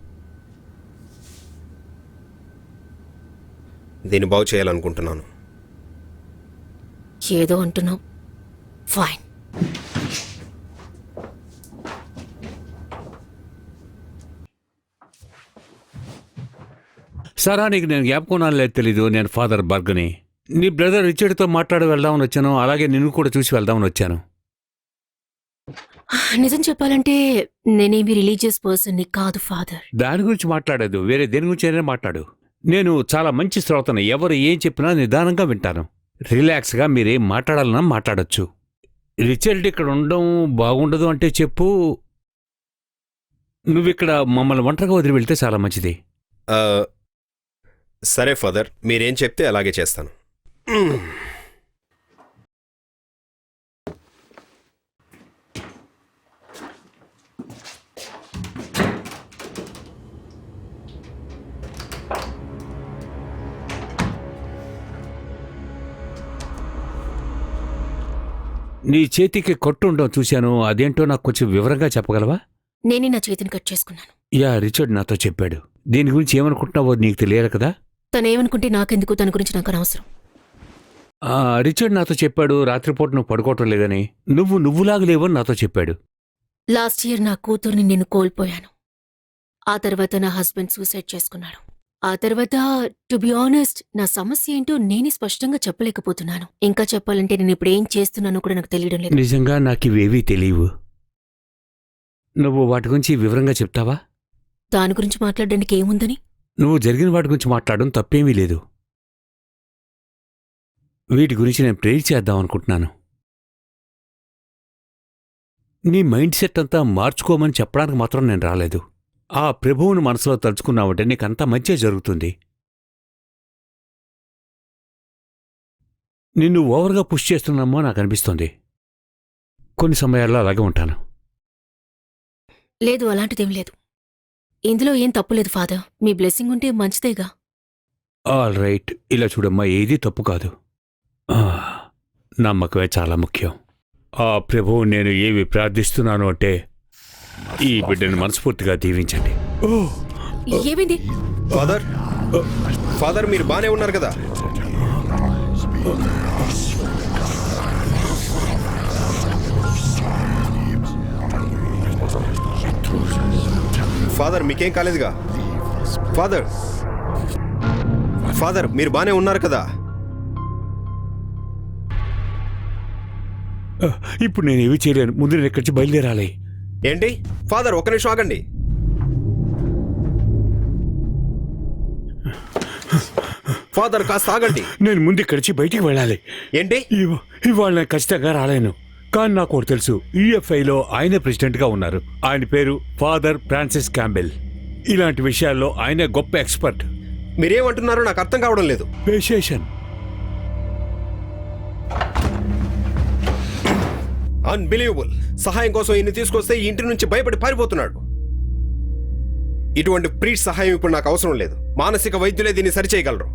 [SPEAKER 4] దీన్ని బాగు చేయాలనుకుంటున్నాను.
[SPEAKER 2] ఏదో అంటున్నావు. ఫైన్.
[SPEAKER 1] సారా, నీకు నేను జ్ఞాపకం లేదు తెలీదు. నేను ఫాదర్ బర్గ్ని. నీ బ్రదర్ రిచర్డ్తో మాట్లాడి వెళ్దామని వచ్చాను. అలాగే నిన్ను కూడా చూసి వెళ్దామని వచ్చాను.
[SPEAKER 2] నిజం చెప్పాలంటే నేనేమి రిలీజియస్ పర్సన్ని కాదు ఫాదర్.
[SPEAKER 1] దాని గురించి మాట్లాడదు, వేరే దేని గురించి అయినా మాట్లాడు. నేను చాలా మంచి శ్రోతను. ఎవరు ఏం చెప్పినా నిదానంగా వింటాను. రిలాక్స్గా మీరేం మాట్లాడాలన్నా మాట్లాడొచ్చు. రిచర్డ్ ఇక్కడ ఉండడం బాగుండదు అంటే చెప్పు. నువ్విక్కడ మమ్మల్ని ఒంటరిగా వదిలి వెళ్తే చాలా మంచిది.
[SPEAKER 4] సరే ఫాదర్, మీరేం చెప్తే అలాగే చేస్తాను.
[SPEAKER 1] నీ చేతికి కొట్టుండడం చూశాను. అదేంటో నాకు కొంచెం వివరంగా చెప్పగలవా?
[SPEAKER 2] నేనే నా చేతిని కట్ చేసుకున్నాను.
[SPEAKER 1] యా, రిచర్డ్ నాతో చెప్పాడు. దీని గురించి ఏమనుకుంటున్నావో నీకు తెలియాలి కదా.
[SPEAKER 2] తనేమనుకుంటే నాకెందుకు? తన గురించి నాకు అనవసరం.
[SPEAKER 1] రిచర్డ్ నాతో చెప్పాడు రాత్రిపూట నువ్వు పడుకోవటం లేదని. నువ్వులాగా లేవని నాతో చెప్పాడు.
[SPEAKER 2] లాస్ట్ ఇయర్ నా కూతుర్ని నేను కోల్పోయాను. ఆ తర్వాత నా హస్బెండ్ సూసైడ్ చేసుకున్నాడు. ఆ తర్వాత టు బి ఆనెస్ట్, నా సమస్య ఏంటో నేనే స్పష్టంగా చెప్పలేకపోతున్నాను. ఇంకా చెప్పాలంటే నేను ఇప్పుడు ఏం చేస్తున్నానో కూడా నాకు తెలియడం లేదు.
[SPEAKER 1] నిజంగా నాకు ఇవేవీ తెలియవు. నువ్వు వాటి గురించి వివరంగా చెప్తావా?
[SPEAKER 2] దాని గురించి మాట్లాడడానికి ఏముందని?
[SPEAKER 1] నువ్వు జరిగిన వాటి గురించి మాట్లాడడం తప్పేమీ లేదు. వీటి గురించి నేను ప్రేర్ చేద్దాం అనుకుంటున్నాను. నీ మైండ్ సెట్ అంతా మార్చుకోమని చెప్పడానికి మాత్రం నేను రాలేదు. ఆ ప్రభువును మనసులో తలుచుకున్నావంటే నీకంతా మంచే జరుగుతుంది. నిన్ను ఓవర్గా పుష్ చేస్తున్నామో నాకు అనిపిస్తోంది. కొన్ని సమయాల్లో అలాగే ఉంటాను.
[SPEAKER 2] లేదు, అలాంటిదేం లేదు. ఇందులో ఏం తప్పులేదు ఫాదర్. మీ బ్లెస్సింగ్ ఉంటే మంచిదేగా.
[SPEAKER 1] ఆల్ రైట్, ఇలా చూడమ్మా, ఏదీ తప్పు కాదు. నమ్మకమే చాలా ముఖ్యం. ఆ ప్రభువు నేను ఏమి ప్రార్థిస్తున్నాను అంటే ఈ బిడ్డను మనస్ఫూర్తిగా దీవించండి.
[SPEAKER 2] ఏమైంది?
[SPEAKER 4] ఫాదర్ ఫాదర్ మీరు బానే ఉన్నారు కదా? ఫాదర్ మీకేం కాలేదుగా? ఫాదర్ ఫాదర్ మీరు బానే ఉన్నారు కదా?
[SPEAKER 1] ఇప్పుడు నేను ఏమి చేయలేను. ముందు నేను ఇక్కడి నుంచి బయలుదేరాలి.
[SPEAKER 4] ఏంటి ఫాదర్ ఒక్క నిమిషం ఆగండి. ఫాదర్ కాస్త ఆగండి.
[SPEAKER 1] నేను ముందు ఇక్కడి నుంచి బయటికి వెళ్ళాలి.
[SPEAKER 4] ఏంటి
[SPEAKER 1] ఇవాళ నేను ఖచ్చితంగా రాలేను. కానీ నాకు ఒకటి తెలుసు, ఈఎఫ్ఐలో ఆయనే ప్రెసిడెంట్గా ఉన్నారు. ఆయన పేరు ఫాదర్ ఫ్రాన్సిస్ క్యాంబెల్. ఇలాంటి విషయాల్లో ఆయన గొప్ప ఎక్స్పర్ట్.
[SPEAKER 4] మీరేమంటున్నారో నాకు అర్థం కావడం లేదు.
[SPEAKER 1] పేషేషన్
[SPEAKER 4] అన్బిలీవబుల్. సహాయం కోసం ఇన్ని తీసుకొస్తే ఈ ఇంటి నుంచి భయపడి పారిపోతున్నాడు. ఇటువంటి ప్రీట్ సహాయం ఇప్పుడు నాకు అవసరం లేదు. మానసిక వైద్యులే దీన్ని సరిచేయగలరు.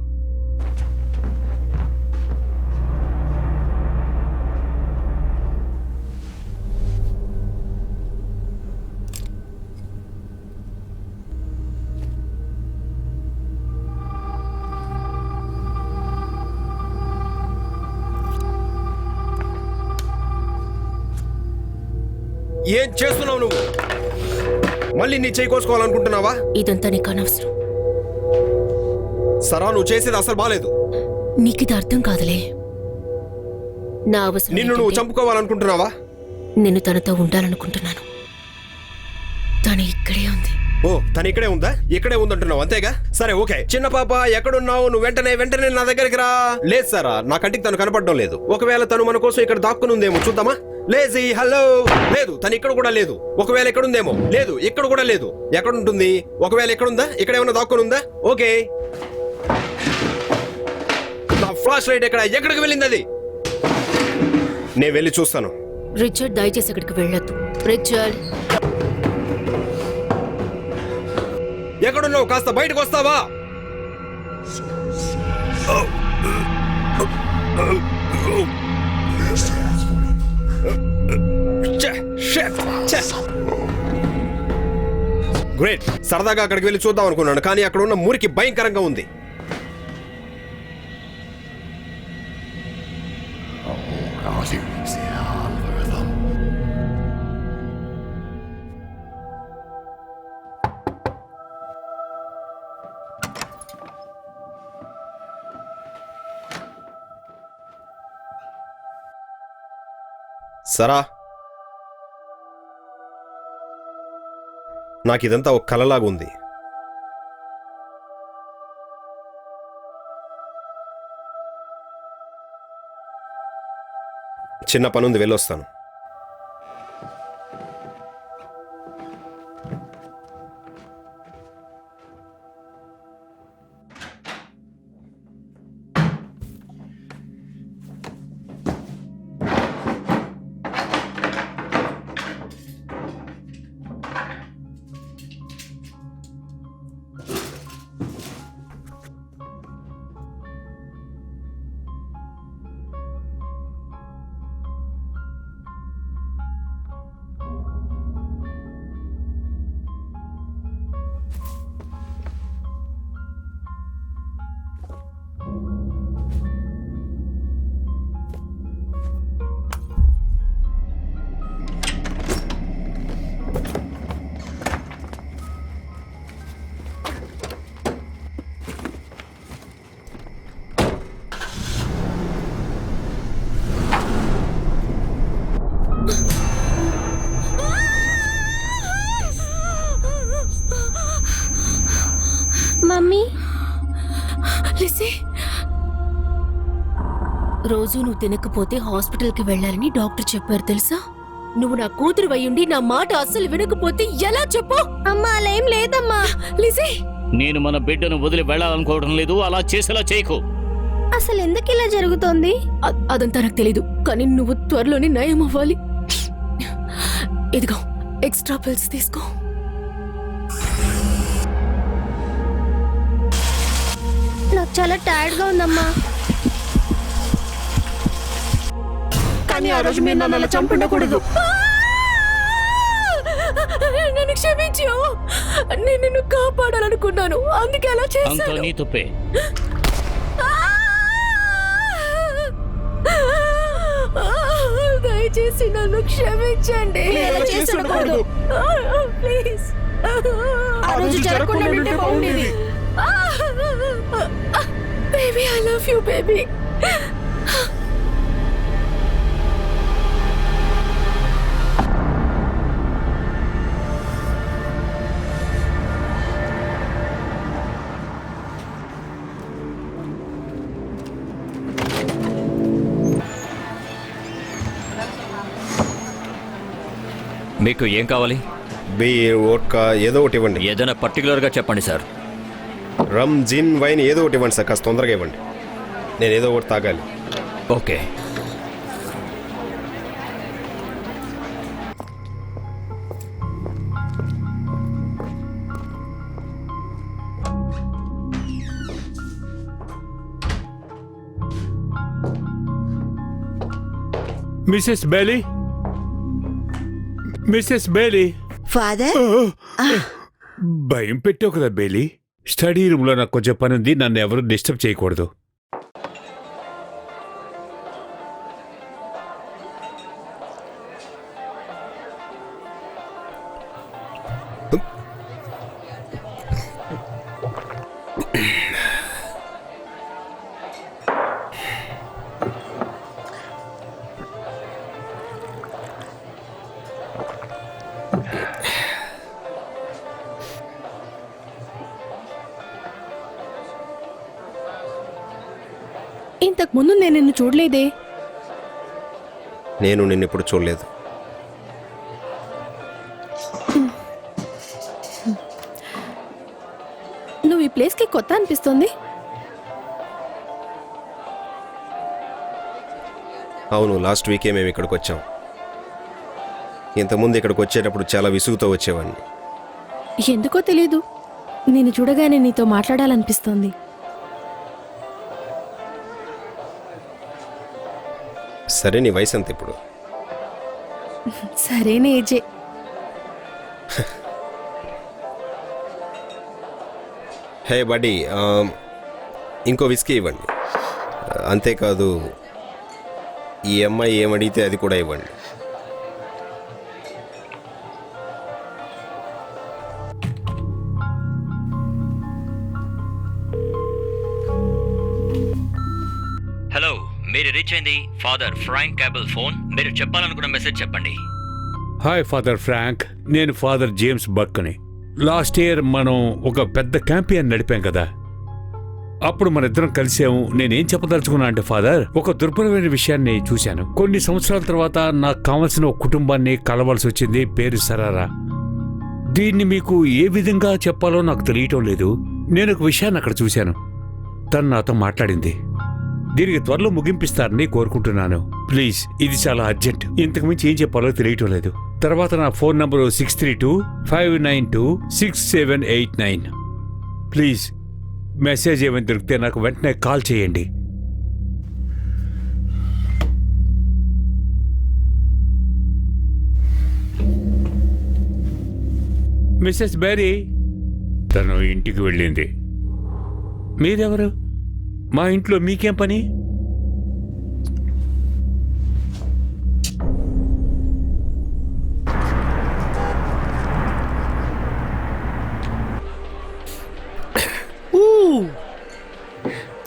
[SPEAKER 4] ఏం చేస్తున్నావు నువ్వు? మళ్ళీ నీ చేయి కోసుకోవాలనుకుంటున్నావా?
[SPEAKER 2] ఇదంతా నీకు అనవసరం.
[SPEAKER 4] సరా నువ్వు చేసేది అసలు బాలేదు.
[SPEAKER 2] నీకిది అర్థం కాదులే. నా అవసరం
[SPEAKER 4] నిన్ను నువ్వు
[SPEAKER 2] ఏంటంటే,
[SPEAKER 4] చంపుకోవాలనుకుంటున్నావా?
[SPEAKER 2] నేను తనతో ఉండాలనుకుంటున్నాను. తను ఇక్కడే ఉంది.
[SPEAKER 4] ఓ తను ఇక్కడే ఉందా? ఇక్కడే ఉందంటున్నావు అంతేగా? సరే ఓకే. చిన్న పాప ఎక్కడున్నావు? నువ్వు వెంటనే నా దగ్గరికి రా. లేదు సారా, నా కంటికి తను కనపడడం లేదు. ఒకవేళ తను మన కోసం ఇక్కడ దాక్కుని ఉందేమో చూద్దామా? Lazy hello. లేదు, తను ఇక్కడ కూడా లేదు. ఒకవేళ ఎక్కడుందేమో. లేదు, ఇక్కడ కూడా లేదు. ఎక్కడ ఉంటుంది? ఒకవేళ ఎక్కడుందా? ఇక్కడ ఏమైనా దాక్కుని ఉందా? ఓకే. నా ఫ్లాష్ లైట్ ఎక్కడికి వెళ్ళింది అది? నేను వెళ్ళి చూస్తాను.
[SPEAKER 2] రిచర్డ్, దయచేసి అక్కడికి వెళ్ళొద్దు. రిచర్డ్,
[SPEAKER 4] ఎక్కడున్నావు? కాస్త బయటకు వస్తావా? గ్రేట్. సరదాగా అక్కడికి వెళ్ళి చూద్దాం అనుకున్నాను, కానీ అక్కడ ఉన్న మురికి భయంకరంగా ఉంది. సరా, నాకిదంతా ఒక కలలాగా ఉంది. చిన్న పనుంది, వెళ్ళొస్తాను.
[SPEAKER 7] మమ్మీ,
[SPEAKER 2] లిసీ, రోజు నువ్వు తినకపోతే హాస్పిటల్కి వెళ్ళాలని డాక్టర్ చెప్పారు తెలుసా? నువ్వు నా కూతురు అయ్యుండి నా మాట అస్సలు వినకపోతే ఎలా చెప్పు?
[SPEAKER 7] అమ్మా అలా ఏం లేదమ్మా.
[SPEAKER 2] లిసీ,
[SPEAKER 3] నేను మన బిడ్డను వదిలి వెళ్ళాలనుకోవడం లేదు. అలా చేసేలా చేయకు.
[SPEAKER 7] అసలు ఎందుకు ఇలా జరుగుతోంది?
[SPEAKER 2] అదంతా నాకు తెలీదు, కానీ నువ్వు త్వరలోనే నయం అవ్వాలి. ఇదిగో ఎక్స్ట్రా పిల్స్ తీసుకో.
[SPEAKER 7] నాకు చాలా టైర్డ్ గా ఉందమ్మా.
[SPEAKER 6] కానీ ఆ రోజు మీరు నన్ను అలా చంపుండకూడదు.
[SPEAKER 2] నన్ను క్షమించు. నేను నిన్ను కాపాడాలనుకున్నాను, అందుకే అలా
[SPEAKER 8] అంతా
[SPEAKER 2] చేశాను.
[SPEAKER 8] నీ తప్పే.
[SPEAKER 2] దయచేసి నన్ను క్షమించండి. ప్లీజ్.
[SPEAKER 6] ఆ రోజు జరగకుండా ఉంటే బాగుండేది.
[SPEAKER 2] Baby, I love you baby.
[SPEAKER 3] మీకు ఏం కావాలి?
[SPEAKER 4] బీర్ వోడ్కా ఏదో ఒకటి ఇవ్వండి.
[SPEAKER 3] ఏదైనా పర్టికులర్గా చెప్పండి సార్.
[SPEAKER 4] రమ్, జిన్, వైన్ ఏదో ఒకటి ఇవ్వండి సార్. కాస్త తొందరగా ఇవ్వండి, నేను ఏదో ఒకటి తాగాలి.
[SPEAKER 3] Okay.
[SPEAKER 1] Mrs Bailey, Mrs Bailey.
[SPEAKER 5] Father,
[SPEAKER 1] భయం పెట్టావు కదా బేలీ. స్టడీ రూమ్లో నాకు కొంచెం పని ఉంది, నన్ను ఎవరు డిస్టర్బ్ చేయకూడదు.
[SPEAKER 6] ఇంతకు ముందు నేను నిన్ను చూడలేదే.
[SPEAKER 4] నేను నిన్ను ఇప్పుడు చూడలేదు.
[SPEAKER 6] నువ్వు ఈ ప్లేస్కి కొత్త అనిపిస్తుంది.
[SPEAKER 4] అవును, లాస్ట్ వీకే మేము ఇక్కడికి వచ్చాం. ఇంతకుముందు ఇక్కడికి వచ్చేటప్పుడు చాలా విసుగుతో వచ్చేవాడిని.
[SPEAKER 6] ఎందుకో తెలీదు, నేను చూడగానే నీతో మాట్లాడాలనిపిస్తోంది.
[SPEAKER 4] సరే, నీ వయసు అంత ఇప్పుడు?
[SPEAKER 6] సరేనే ఏజే.
[SPEAKER 4] హే బడ్డీ, ఇంకో విస్కీ ఇవ్వండి. అంతేకాదు, ఈ అమ్మాయి ఏమడిగితే అది కూడా ఇవ్వండి.
[SPEAKER 3] హలో, మీరు రీచ్ అయింది ఫాదర్ ఫ్రాంక్ క్యాబుల్ ఫోన్. మీరు చెప్పాలనుకున్న మెసేజ్ చెప్పండి.
[SPEAKER 1] హాయ్ ఫాదర్ ఫ్రాంక్, నేను ఫాదర్ జేమ్స్ బర్క్ని. లాస్ట్ ఇయర్ మనం ఒక పెద్ద క్యాంపెయిన్ నడిపాం కదా, అప్పుడు మన ఇద్దరం కలిసాము. నేనేం చెప్పదలుచుకున్నా అంటే ఫాదర్, ఒక దుర్భరమైన విషయాన్ని చూశాను. కొన్ని సంవత్సరాల తర్వాత నాకు కావలసిన ఒక కుటుంబాన్ని కలవాల్సి వచ్చింది. పేరు సరారా. దీన్ని మీకు ఏ విధంగా చెప్పాలో నాకు తెలియటం లేదు. నేను ఒక విషయాన్ని అక్కడ చూశాను. తను నాతో మాట్లాడింది. దీనికి త్వరలో ముగింపిస్తారని కోరుకుంటున్నాను. ప్లీజ్, ఇది చాలా అర్జెంట్. ఇంతకు మించి ఏం చెప్పాలో తెలియటం లేదు. తర్వాత నా ఫోన్ నంబరు 6325926789. ప్లీజ్, మెసేజ్ ఏమైనా దొరికితే నాకు వెంటనే కాల్ చేయండి. మిస్సెస్ బేరీ, తను ఇంటికి వెళ్ళింది. మీరెవరు? మా ఇంట్లో మీకేం పని?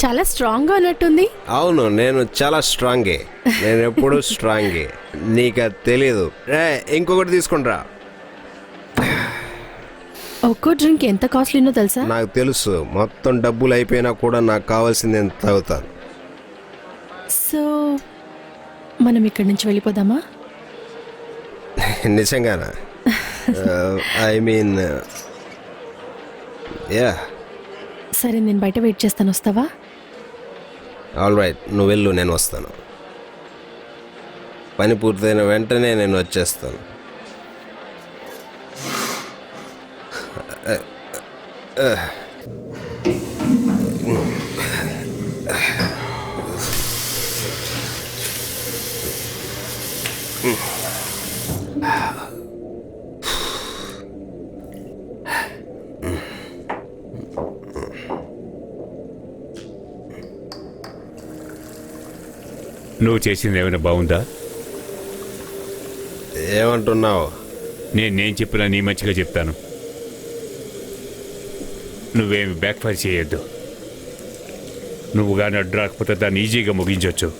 [SPEAKER 6] చాలా స్ట్రాంగ్ గా ఉన్నట్టుంది.
[SPEAKER 4] అవును, నేను చాలా స్ట్రాంగే. నేను ఎప్పుడూ స్ట్రాంగే. నీకు అది తెలీదు. ఇంకొకటి తీసుకుంటా.
[SPEAKER 6] ఒక్కో డ్రింక్ ఎంత కాస్ట్లీనో తెలుసా?
[SPEAKER 4] నాకు తెలుసు. మొత్తం డబ్బులు అయిపోయినా కూడా నాకు కావాల్సింది నేను తాగుతాను.
[SPEAKER 6] సో మనం ఇక్కడి నుంచి వెళ్ళిపోదామా?
[SPEAKER 4] నిజంగానా? I mean, yeah.
[SPEAKER 6] సరే, నేను బయట వెయిట్ చేస్తాను, వస్తావా?
[SPEAKER 4] ఆల్ రైట్, నువ్వు వెళ్ళు, నేను వస్తాను. పని పూర్తయిన వెంటనే నేను వచ్చేస్తాను.
[SPEAKER 1] నువ్వు చేసింది ఏమైనా బాగుందా?
[SPEAKER 4] ఏమంటున్నావు?
[SPEAKER 1] నేను చెప్పినా నీ మంచిగా చెప్తాను. నువ్వేమి బ్యాక్ఫైర్ చేయొద్దు. నువ్వు కానీ అడ్డు రాకపోతే దాన్ని ఈజీగా ముగించవచ్చు.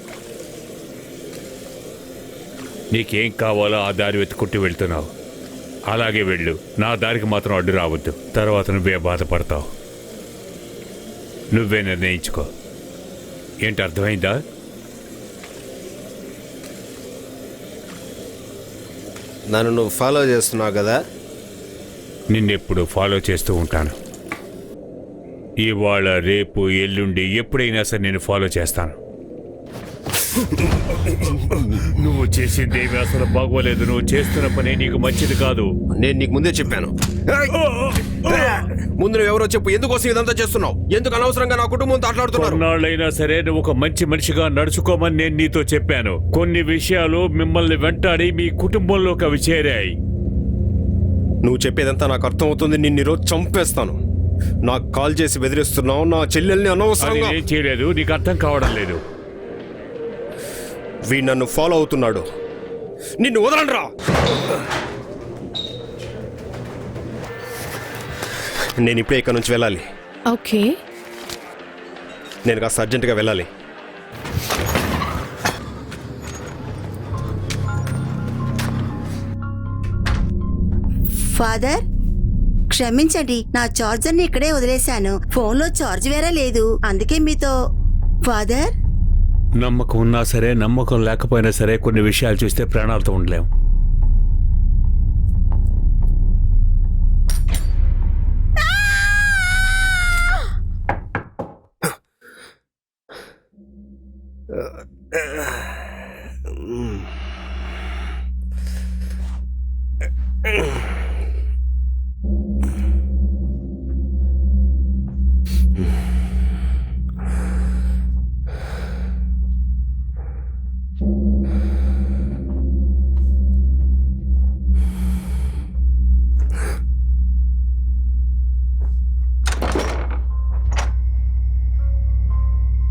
[SPEAKER 1] నీకేం కావాలో ఆ దారి వెతుకుంటూ వెళ్తున్నావు. అలాగే వెళ్ళు. నా దారికి మాత్రం అడ్డు రావద్దు. తర్వాత నువ్వే బాధపడతావు. నువ్వే నిర్ణయించుకో. ఏంటి, అర్థమైందా?
[SPEAKER 4] నన్ను నువ్వు ఫాలో చేస్తున్నావు కదా?
[SPEAKER 1] నిన్నెప్పుడు ఫాలో చేస్తూ ఉంటాను. ఇవాళ, రేపు, ఎల్లుండి ఎప్పుడైనా సరే నేను ఫాలో చేస్తాను. నువ్వు చేసిందేమి అసలు బాగోలేదు. నువ్వు చేస్తున్న పని నీకు మంచిది కాదు.
[SPEAKER 4] నేను నీకు ముందే చెప్పాను. ముందు నువ్వు ఎవరో చెప్పు. ఎందుకోసం ఇదంతా చేస్తున్నావు? ఎందుకు అనవసరంగా నా కుటుంబంతో ఆటలాడుతున్నారు?
[SPEAKER 1] కొన్నాళ్ళైనా సరే నువ్వు ఒక మంచి మనిషిగా నడుచుకోమని నేను నీతో చెప్పాను. కొన్ని విషయాలు మిమ్మల్ని వెంటాడి మీ కుటుంబంలోకి అవి చేరాయి.
[SPEAKER 4] నువ్వు చెప్పేదంతా నాకు అర్థం అవుతుంది. నిన్ను ఈరోజు చంపేస్తాను. నాకు కాల్ చేసి బెదిరిస్తున్నావు. నా చెల్లెల్ని
[SPEAKER 1] అది
[SPEAKER 4] అనవసరంగా.
[SPEAKER 1] నేను చేయలేదు. నీకు అర్థం కావడం లేదు.
[SPEAKER 4] వీడు నన్ను ఫాలో అవుతున్నాడు. నిన్ను వదలండ్రా. నేను ఇప్పుడే ఇక్కడ నుంచి వెళ్ళాలి.
[SPEAKER 6] ఓకే.
[SPEAKER 4] నేను కాస్త అర్జెంటుగా వెళ్ళాలి.
[SPEAKER 5] ఫాదర్, క్షమించండి, నా చార్జర్ని ఇక్కడే వదిలేశాను. ఫోన్లో చార్జ్ వేరే లేదు, అందుకే మీతో. ఫాదర్,
[SPEAKER 1] నమ్మకం ఉన్నా సరే, నమ్మకం లేకపోయినా సరే కొన్ని విషయాలు చూస్తే ప్రాణాలతో ఉండలేం.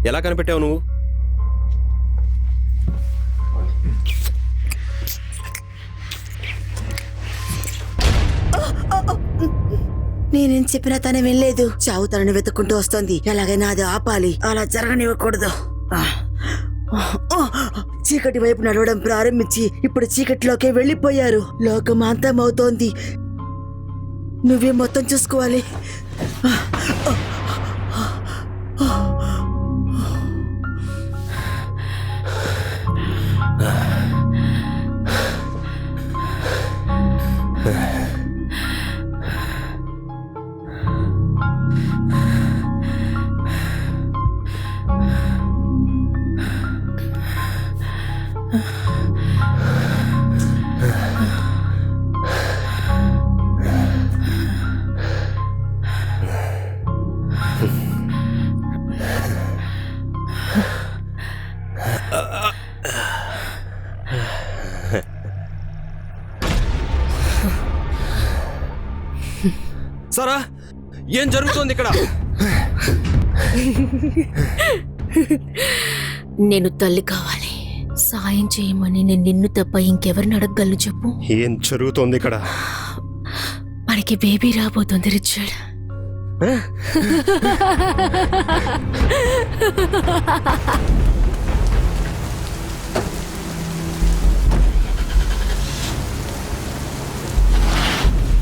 [SPEAKER 4] ఎలా కనిపెట్టావు నువ్వు?
[SPEAKER 5] నేనేం చెప్పినా తను వెళ్ళలేదు. చావు తనను వెతుక్కుంటూ వస్తోంది. ఎలాగైనా అది ఆపాలి. అలా జరగనివ్వకూడదు. చీకటి వైపు నడవడం ప్రారంభించి ఇప్పుడు చీకటిలోకే వెళ్ళిపోయారు. లోకం అంతమవుతోంది. నువ్వే మొత్తం చూసుకోవాలి.
[SPEAKER 4] సారా, ఏం జరుగుతోంది ఇక్కడ?
[SPEAKER 2] నేను తల్లి కావాలి. సాయం చేయమని నేను నిన్ను తప్ప ఇంకెవరిని అడగగలను చెప్పు?
[SPEAKER 4] ఏం జరుగుతోంది ఇక్కడ?
[SPEAKER 2] మనకి బేబీ రాబోతుంది రిచర్డ్.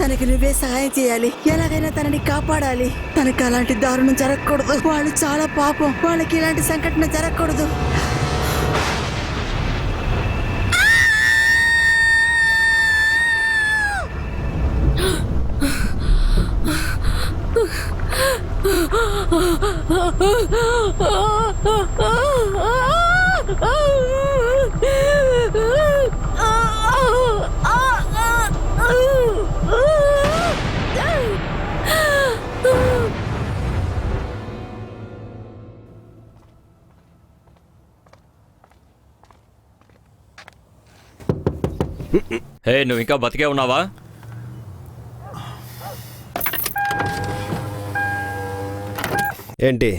[SPEAKER 5] తనకి నువ్వే సహాయం చేయాలి. ఎలాగైనా తనని కాపాడాలి. తనకి అలాంటి దారుణం జరగకూడదు. వాళ్ళు చాలా పాపం. వాళ్ళకి ఇలాంటి సంఘటన జరగకూడదు.
[SPEAKER 3] హే, నువ్వు ఇంకా బతికే ఉన్నావా?
[SPEAKER 4] ఏంటి?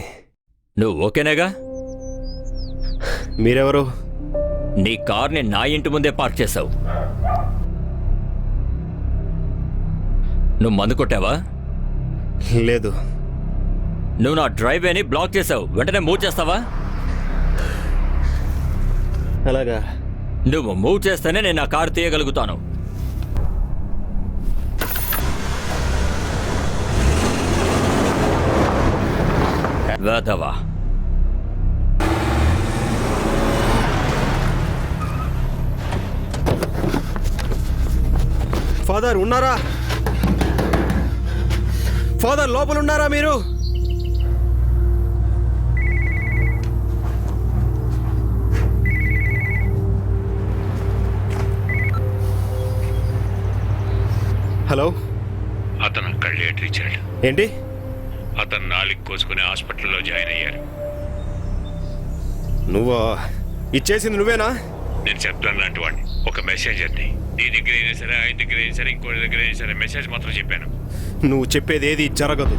[SPEAKER 3] నువ్వు ఓకేనేగా?
[SPEAKER 4] మీరెవరు?
[SPEAKER 3] నీ కార్ని నా ఇంటి ముందే పార్క్ చేసావు. నువ్వు మందు కొట్టావా?
[SPEAKER 4] లేదు.
[SPEAKER 3] నువ్వు నా డ్రైవేని బ్లాక్ చేసావు. వెంటనే మూవ్ చేస్తావా?
[SPEAKER 4] అలాగా?
[SPEAKER 3] నువ్వు మూవ్ చేస్తేనే నేను నా కారు తీయగలుగుతాను. వేదవా.
[SPEAKER 4] ఫాదర్ ఉన్నారా? ఫాదర్ లోపల ఉన్నారా మీరు? హలో.
[SPEAKER 1] అతను అక్కడ లేట్ ఇచ్చాడు.
[SPEAKER 4] ఏంటి?
[SPEAKER 1] అతను నాలుగు కోసుకుని హాస్పిటల్లో జాయిన్ అయ్యారు.
[SPEAKER 4] నువ్వా ఇచ్చేసింది? నువ్వేనా?
[SPEAKER 1] నేను చెప్తాను లాంటి వాడిని, ఒక మెసేజర్ని. నీ దగ్గర అయినా సరే, ఆయన దగ్గర అయినా సరే, ఇంకోటి దగ్గర అయినా సరే మెసేజ్ మాత్రం చెప్పాను.
[SPEAKER 4] నువ్వు చెప్పేది ఏది జరగదు.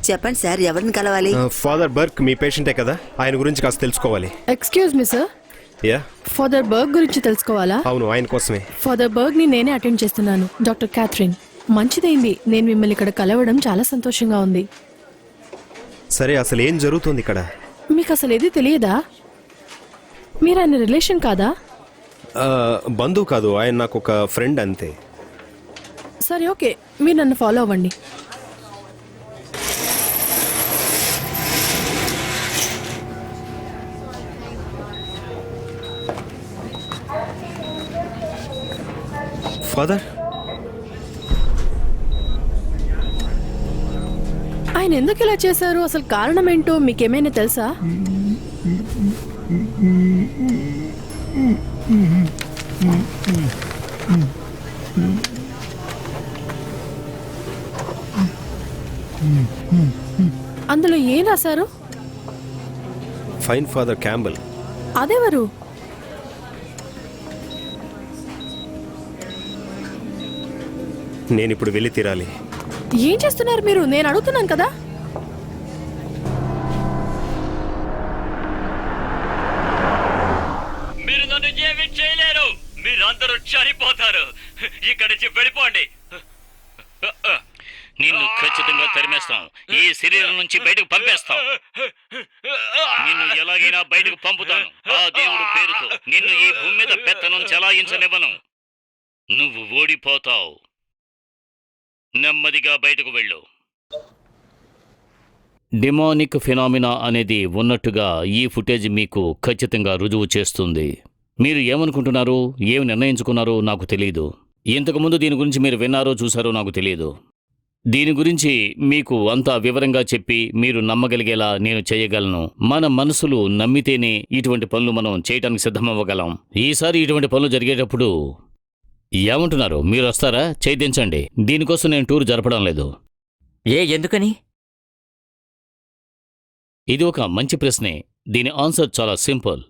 [SPEAKER 5] చెప్పండి సార్, ఎవరిని కలవాలి?
[SPEAKER 4] ఫాదర్ బర్క్ మీ పేషెంటే కదా, ఆయన గురించి కాస్త తెలుసుకోవాలి.
[SPEAKER 6] Excuse me sir,
[SPEAKER 4] yeah,
[SPEAKER 6] father Burg గురించి తెలుసుకోవాలా?
[SPEAKER 4] అవును, ఆయన కోసమే.
[SPEAKER 6] ఫాదర్ బర్గ్ ని నేనే అటెండ్ చేస్తున్నాను, డాక్టర్ క్యాథరిన్. మంచిదైంది, నేను మిమ్మల్ని ఇక్కడ కలవడం చాలా సంతోషంగా ఉంది.
[SPEAKER 4] సరే, అసలు ఏం జరుగుతుంది ఇక్కడ?
[SPEAKER 6] మీకు అసలు ఏది తెలియదా? మీరు ఆయన రిలేషన్ కాదా?
[SPEAKER 4] బంధువు కాదు, ఆయన నాకు ఒక ఫ్రెండ్ అంతే.
[SPEAKER 6] సరే, ఓకే, మీరు నన్ను ఫాలో అవ్వండి.
[SPEAKER 4] ఫాదర్,
[SPEAKER 6] ఆయన ఎందుకు ఇలా చేశారు? అసలు కారణం ఏంటో మీకేమైనా తెలుసా? అందులో ఏం రాశారు?
[SPEAKER 4] Fine father Campbell.
[SPEAKER 6] అదెవరు?
[SPEAKER 4] నేను ఇప్పుడు వెళ్ళి తీరాలి.
[SPEAKER 6] ఏం చేస్తున్నారు మీరు? నేను అడుగుతున్నాను కదా.
[SPEAKER 3] మీరు నన్ను ఏమీ చేయలేరు. మీరందరూ చనిపోతారు. ఇక్కడి నుంచి వెళ్ళిపోండి.
[SPEAKER 8] నిన్ను ఖచ్చితంగా తరిమేస్తాం. ఈ శరీరం నుంచి బయటకు పంపేస్తాం. నిన్ను ఎలాగైనా బయటకు పంపుతాను. ఆ దేవుడు పేరుతో నిన్ను ఈ భూమి మీద పెత్తనం చెలాయించనివ్వను. నువ్వు ఓడిపోతావు. నెమ్మదిగా బయటకు వెళ్ళు. డిమానిక్ ఫినామినా అనేది ఉన్నట్టుగా ఈ ఫుటేజ్ మీకు ఖచ్చితంగా రుజువు చేస్తుంది. మీరు ఏమనుకుంటున్నారో, ఏమి నిర్ణయించుకున్నారో నాకు తెలియదు. ఇంతకుముందు దీని గురించి మీరు విన్నారో చూసారో నాకు తెలియదు. దీని గురించి మీకు అంతా వివరంగా చెప్పి మీరు నమ్మగలిగేలా నేను చేయగలను. మన మనసులు నమ్మితేనే ఇటువంటి పనులు మనం చేయడానికి సిద్ధమవ్వగలం. ఈసారి ఇటువంటి పనులు జరిగేటప్పుడు ఏమంటున్నారు? మీరు వస్తారా? చేయించండి. దీనికోసం నేను టూర్ జరపడం లేదు.
[SPEAKER 3] ఎందుకని?
[SPEAKER 8] ఇది ఒక మంచి ప్రశ్నే. దీని ఆన్సర్ చాలా సింపుల్.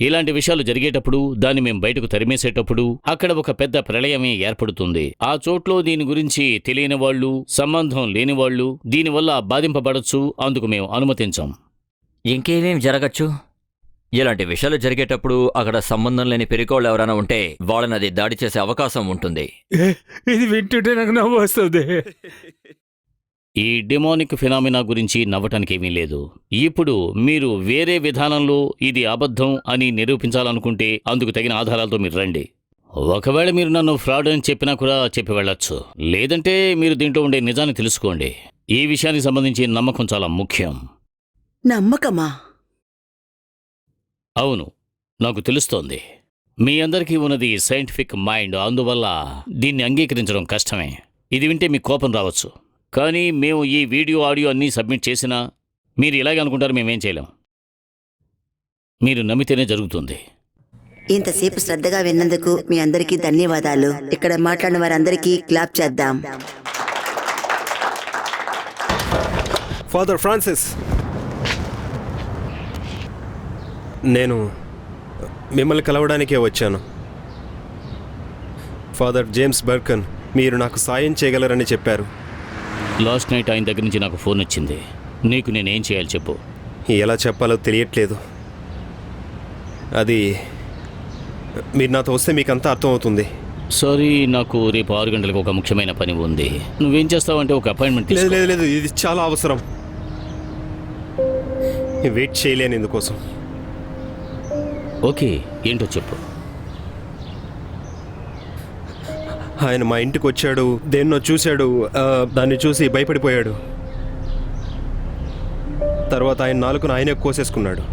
[SPEAKER 8] ఇలాంటి విషయాలు జరిగేటప్పుడు, దాన్ని మేము బయటకు తరిమేసేటప్పుడు అక్కడ ఒక పెద్ద ప్రళయమే ఏర్పడుతుంది. ఆ చోట్లో దీని గురించి తెలియని వాళ్ళు, సంబంధం లేని వాళ్ళు దీనివల్ల బాధింపబడచ్చు. అందుకు మేము అనుమతించాం.
[SPEAKER 3] ఇంకేమేమి జరగచ్చు? ఇలాంటి విషయాలు జరిగేటప్పుడు అక్కడ సంబంధం లేని పెరికోళ్ళు ఎవరైనా ఉంటే వాళ్ళని అది దాడి చేసే అవకాశం ఉంటుంది.
[SPEAKER 1] ఇది వింటుంటే నాకు నవ్వు వస్తుంది.
[SPEAKER 8] ఈ డిమానిక్ ఫినామినా గురించి నవ్వటానికి ఏమీ లేదు. ఇప్పుడు మీరు వేరే విధానంలో ఇది అబద్ధం అని నిరూపించాలనుకుంటే అందుకు తగిన ఆధారాలతో మీరు రండి. ఒకవేళ మీరు నన్ను ఫ్రాడ్ అని చెప్పినా కూడా చెప్పి వెళ్ళొచ్చు. లేదంటే మీరు దీంట్లో ఉండే నిజాన్ని తెలుసుకోండి. ఈ విషయానికి సంబంధించి నమ్మకం చాలా ముఖ్యం.
[SPEAKER 5] నమ్మకమా?
[SPEAKER 8] అవును, నాకు తెలుస్తోంది. మీ అందరికీ ఉన్నది సైంటిఫిక్ మైండ్, అందువల్ల దీన్ని అంగీకరించడం కష్టమే. ఇది వింటే మీకు కోపం రావచ్చు, కానీ మేము ఈ వీడియో ఆడియో అన్నీ సబ్మిట్ చేసినా మీరు ఇలాగే అనుకుంటారు. మేమేం చేయలేం. మీరు నమ్మితేనే జరుగుతుంది.
[SPEAKER 5] ఇంతసేపు శ్రద్ధగా విన్నందుకు మీ అందరికీ ధన్యవాదాలు. ఇక్కడ మాట్లాడిన వారందరికీ క్లాప్ చేద్దాం.
[SPEAKER 4] ఫాదర్ ఫ్రాన్సిస్, నేను మిమ్మల్ని కలవడానికే వచ్చాను. ఫాదర్ జేమ్స్ బర్కన్ మీరు నాకు సాయం చేయగలరని చెప్పారు.
[SPEAKER 8] లాస్ట్ నైట్ ఆయన దగ్గర నుంచి నాకు ఫోన్ వచ్చింది. నీకు నేనేం చేయాలి చెప్పు.
[SPEAKER 4] ఎలా చెప్పాలో తెలియట్లేదు. అది మీరు నాతో వస్తే మీకు అంతా అర్థమవుతుంది.
[SPEAKER 8] సారీ, నాకు రేపు 6 గంటలకు ఒక ముఖ్యమైన పని ఉంది. నువ్వేం చేస్తావంటే ఒక అపాయింట్మెంట్
[SPEAKER 4] లేదు
[SPEAKER 8] తీసుకో.
[SPEAKER 4] లేదు లేదు, ఇది చాలా అవసరం. వెయిట్ చేయలేను ఇందుకోసం.
[SPEAKER 8] ఓకే, ఏంటో చెప్పు.
[SPEAKER 4] ఆయన మా ఇంటికి వచ్చాడు, దేన్నో చూశాడు, దాన్ని చూసి భయపడిపోయాడు. తర్వాత ఆయన నాలుకను ఆయనే కోసేసుకున్నాడు.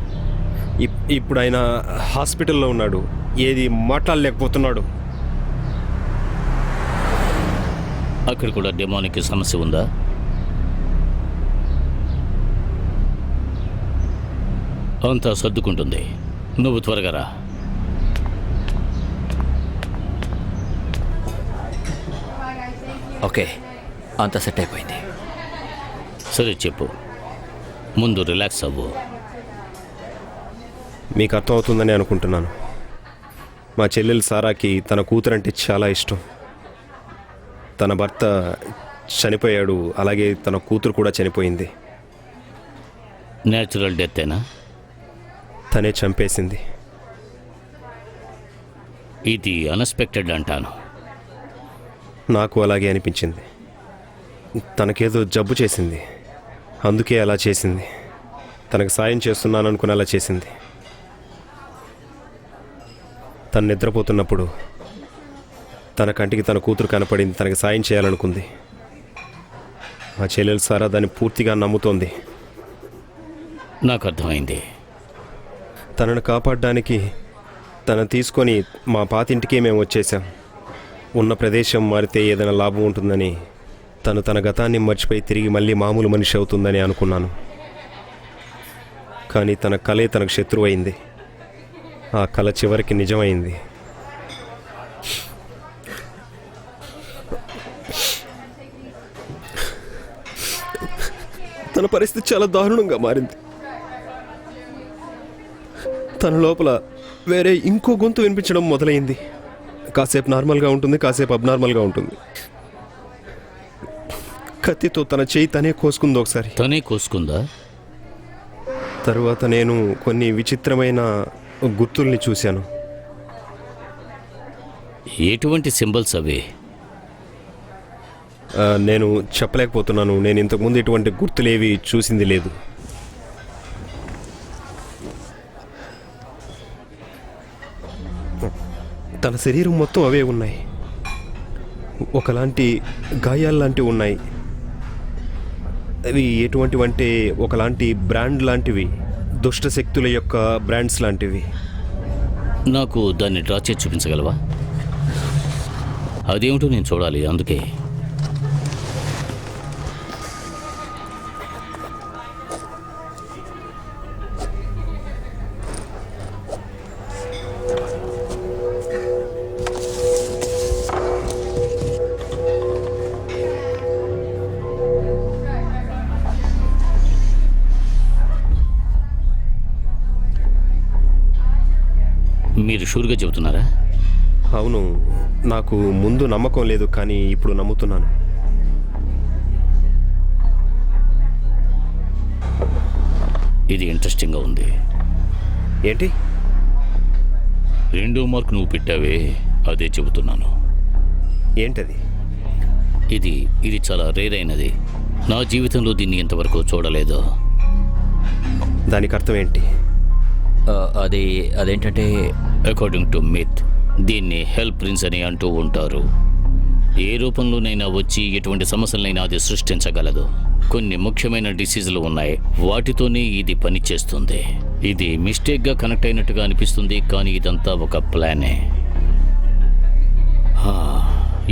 [SPEAKER 4] ఇప్పుడు ఆయన హాస్పిటల్లో ఉన్నాడు. ఏది మాట్లాడలేకపోతున్నాడు.
[SPEAKER 8] అక్కడ కూడా డెమోనిక్ సమస్య ఉందా? అంతా సర్దుకుంటుంది. నువ్వు త్వరగా రా.
[SPEAKER 3] ఓకే, అంతా సెట్ అయిపోయింది.
[SPEAKER 8] సరే చెప్పు. ముందు రిలాక్స్ అవ్వు.
[SPEAKER 4] మీకు అర్థమవుతుందని అనుకుంటున్నాను. మా చెల్లెలు సారాకి తన కూతురంటే చాలా ఇష్టం. తన భర్త చనిపోయాడు, అలాగే తన కూతురు కూడా చనిపోయింది.
[SPEAKER 8] న్యాచురల్ డెత్తేనా?
[SPEAKER 4] తనే చంపేసింది.
[SPEAKER 8] ఇది అన్ఎక్స్పెక్టెడ్ అంటాను.
[SPEAKER 4] నాకు అలాగే అనిపించింది. తనకేదో జబ్బు చేసింది, అందుకే అలా చేసింది. తనకు సాయం చేస్తున్నాను అనుకుని అలా చేసింది. తను నిద్రపోతున్నప్పుడు తన కంటికి తన కూతురు కనపడింది. తనకి సాయం చేయాలనుకుంది. మా చెల్లెలు సారా దాన్ని పూర్తిగా నమ్ముతోంది.
[SPEAKER 8] నాకు అర్థమైంది.
[SPEAKER 4] తనను కాపాడడానికి తనను తీసుకొని మా పాతింటికి మేము వచ్చేసాం. ఉన్న ప్రదేశం మారితే ఏదైనా లాభం ఉంటుందని, తను తన గతాన్ని మర్చిపోయి తిరిగి మళ్ళీ మామూలు మనిషి అవుతుందని అనుకున్నాను. కానీ తన కలే తనకు శత్రువు అయింది. ఆ కళ చివరికి నిజమైంది. తన పరిస్థితి చాలా దారుణంగా మారింది. తన లోపల వేరే ఇంకో గొంతు వినిపించడం మొదలైంది. కాసేపు నార్మల్గా ఉంటుంది, కాసేపు అబ్నార్మల్గా ఉంటుంది. కత్తితో తన చేయి తనే కోసుకుంది ఒకసారి.
[SPEAKER 8] తనే కోసుకుందా?
[SPEAKER 4] తరువాత నేను కొన్ని విచిత్రమైన గుర్తుల్ని చూశాను.
[SPEAKER 8] ఎటువంటి సింబల్స్ అవి?
[SPEAKER 4] నేను చెప్పలేకపోతున్నాను. నేను ఇంతకుముందు ఇటువంటి గుర్తులేవి చూసింది లేదు. తన శరీరం మొత్తం అవే ఉన్నాయి. ఒకలాంటి గాయాల్లాంటివి ఉన్నాయి. అవి ఎటువంటివంటే ఒకలాంటి బ్రాండ్ లాంటివి, దుష్ట శక్తుల యొక్క బ్రాండ్స్ లాంటివి.
[SPEAKER 8] నాకు దాన్ని డ్రా చేసి చూపించగలవా? అదేమిటో నేను చూడాలి, అందుకే. మీరు షూర్గా చెబుతున్నారా?
[SPEAKER 4] అవును, నాకు ముందు నమ్మకం లేదు, కానీ ఇప్పుడు నమ్ముతున్నాను.
[SPEAKER 8] ఇది ఇంట్రెస్టింగ్గా ఉంది.
[SPEAKER 4] ఏంటి?
[SPEAKER 8] 2వ మార్క్ నువ్వు పెట్టావే, అదే చెబుతున్నాను.
[SPEAKER 4] ఏంటది?
[SPEAKER 8] ఇది చాలా రేర్ అయినది. నా జీవితంలో దీన్ని ఇంతవరకు చూడలేదు.
[SPEAKER 4] దానికి అర్థం ఏంటి?
[SPEAKER 3] అదేంటంటే,
[SPEAKER 8] అకార్డింగ్ టు మిత్ దీన్ని హెల్ ప్రిన్స్ అని అంటూ ఉంటారు. ఏ రూపంలోనైనా వచ్చి ఎటువంటి సమస్యలైనా అది సృష్టించగలదు. కొన్ని ముఖ్యమైన డిసీజులు ఉన్నాయి, వాటితోనే ఇది పనిచేస్తుంది. ఇది మిస్టేక్గా కనెక్ట్ అయినట్టుగా అనిపిస్తుంది, కానీ ఇదంతా ఒక ప్లానే.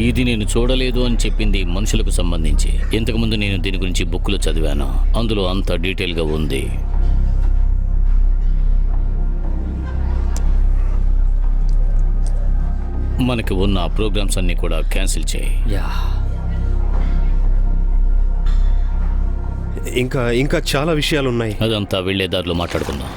[SPEAKER 8] ఇది నేను చూడలేదు అని చెప్పింది మనుషులకు సంబంధించి. ఇంతకుముందు నేను దీని గురించి బుక్లు చదివాను, అందులో అంత డీటెయిల్గా ఉంది. మనకి ఉన్న ప్రోగ్రామ్స్ అన్నీ కూడా క్యాన్సిల్ చేయి.
[SPEAKER 3] యా,
[SPEAKER 4] ఇంకా చాలా విషయాలు ఉన్నాయి.
[SPEAKER 8] అదంతా వెళ్లే దారిలో మాట్లాడుకుందాం.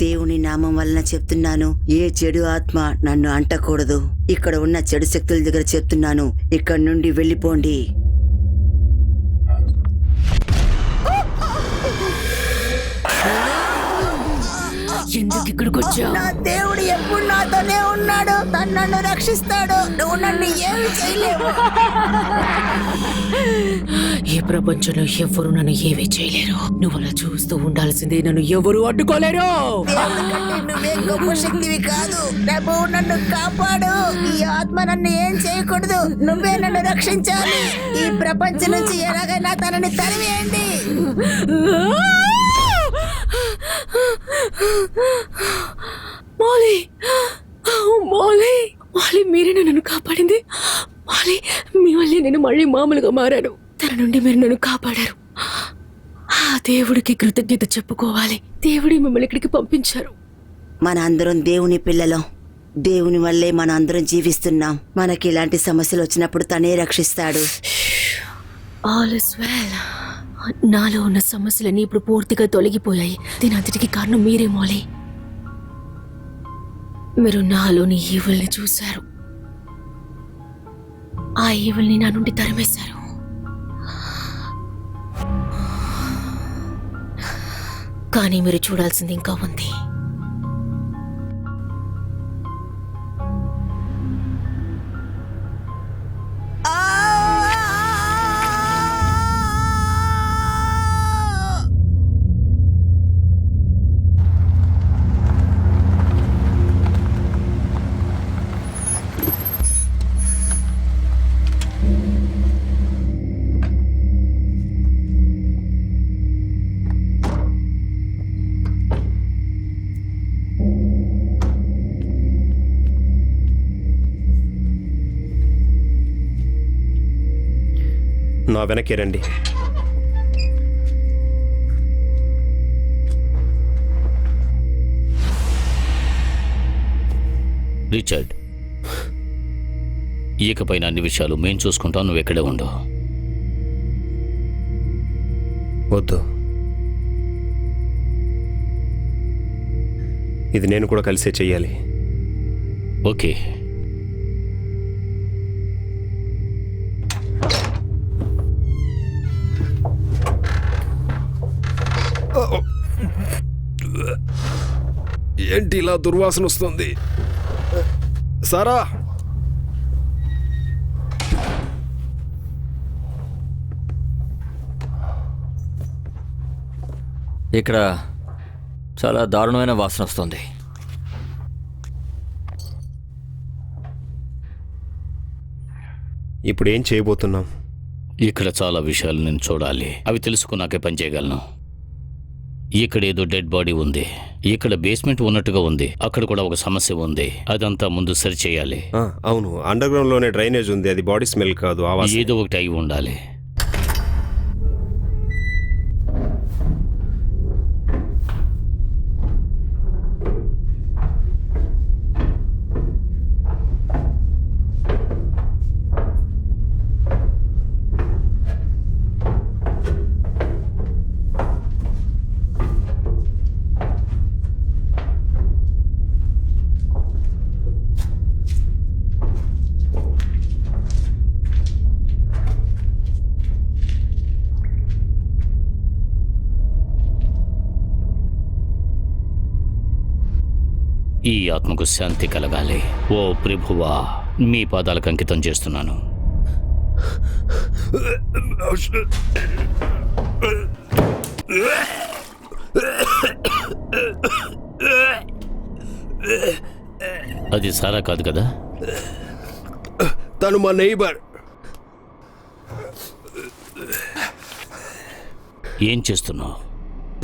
[SPEAKER 5] దేవుని నామం వలన చెప్తున్నాను, ఏ చెడు ఆత్మ నన్ను అంటకూడదు. ఇక్కడ ఉన్న చెడు శక్తుల దగ్గర చెప్తున్నాను, ఇక్కడి నుండి వెళ్ళిపోండి.
[SPEAKER 2] ఎందుకు ఇక్కడికి వచ్చావు?
[SPEAKER 5] నా దేవుడు ఎప్పుడు నాతోనే ఉన్నాడు. తను నన్ను రక్షిస్తాడు. నువ్వు నన్ను ఏమి చేయలేవు.
[SPEAKER 2] ఈ ప్రపంచంలో ఎవ్వరు నన్ను ఏమీ చేయలేరు. నువ్వు అలా చూస్తూ ఉండాల్సిందే, నన్ను ఎవరు అడ్డుకోలేరు.
[SPEAKER 5] దేవుడి కంటే నువ్వే గొప్ప శక్తివి కాదు. ప్రభువు నన్ను కాపాడు. ఈ ఆత్మ నన్ను ఏం చేయకూడదు. నువ్వే నన్ను రక్షించాలి. ఈ ప్రపంచం నుంచి ఎలాగైనా తనని తరివేయండి.
[SPEAKER 2] మౌలి, మౌలి, మౌలి, మీరే నన్ను కాపాడింది. మౌలి, మీ వల్లే నేను మళ్ళీ మామూలుగా మారాను. తన నుండి మీరు నన్ను కాపాడారు. ఆ దేవుడికి కృతజ్ఞత చెప్పుకోవాలి. దేవుడి మిమ్మల్ని ఇక్కడికి పంపించారు.
[SPEAKER 5] మన అందరం దేవుని పిల్లలం. దేవుని వల్లే మన అందరం జీవిస్తున్నాం. మనకి ఇలాంటి సమస్యలు వచ్చినప్పుడు తనే రక్షిస్తాడు.
[SPEAKER 2] All is well. నాలో ఉన్న సమస్యలన్నీ ఇప్పుడు పూర్తిగా తొలగిపోయాయి. దీని అంతటికి కారణం మీరే మౌలి. మీరు నాలోని ఈవిల్ని చూశారు. ఆ ఈవిల్ని నా నుండి తరిమేశారు. కానీ మీరు చూడాల్సింది ఇంకా ఉంది.
[SPEAKER 4] నా వెనక్కి రండి.
[SPEAKER 8] రిచర్డ్, ఇకపైన అన్ని విషయాలు మేం చూసుకుంటాం. నువ్వు ఎక్కడే ఉండవు.
[SPEAKER 4] వద్దు, ఇది నేను కూడా కలిసే చెయ్యాలి.
[SPEAKER 8] ఓకే.
[SPEAKER 4] ఏంటి ఇలా దుర్వాసన వస్తుంది? సారా,
[SPEAKER 3] ఇక్కడ చాలా దారుణమైన వాసన వస్తుంది.
[SPEAKER 4] ఇప్పుడు ఏం చేయబోతున్నాం?
[SPEAKER 8] ఇక్కడ చాలా విషయాలు నేను చూడాలి. అవి తెలుసుకున్నాకే పనిచేయగలను. ఇక్కడ ఏదో డెడ్ బాడీ ఉంది. ఇక్కడ బేస్మెంట్ ఉన్నట్టుగా ఉంది. అక్కడ కూడా ఒక సమస్య ఉంది. అదంతా ముందు సరి చేయాలి.
[SPEAKER 4] అవును, అండర్ గ్రౌండ్ లోనే డ్రైనేజ్ ఉంది. అది బాడీ స్మెల్ కాదు,
[SPEAKER 8] ఏదో ఒకటి అయి ఉండాలి. ఈ ఆత్మకు శాంతి కలగాలి. ఓ ప్రభువా, మీ పాదాలకు అంకితం చేస్తున్నాను. అది సారా కాదు కదా?
[SPEAKER 4] తను మా నైబర్.
[SPEAKER 8] ఏం చేస్తున్నావు?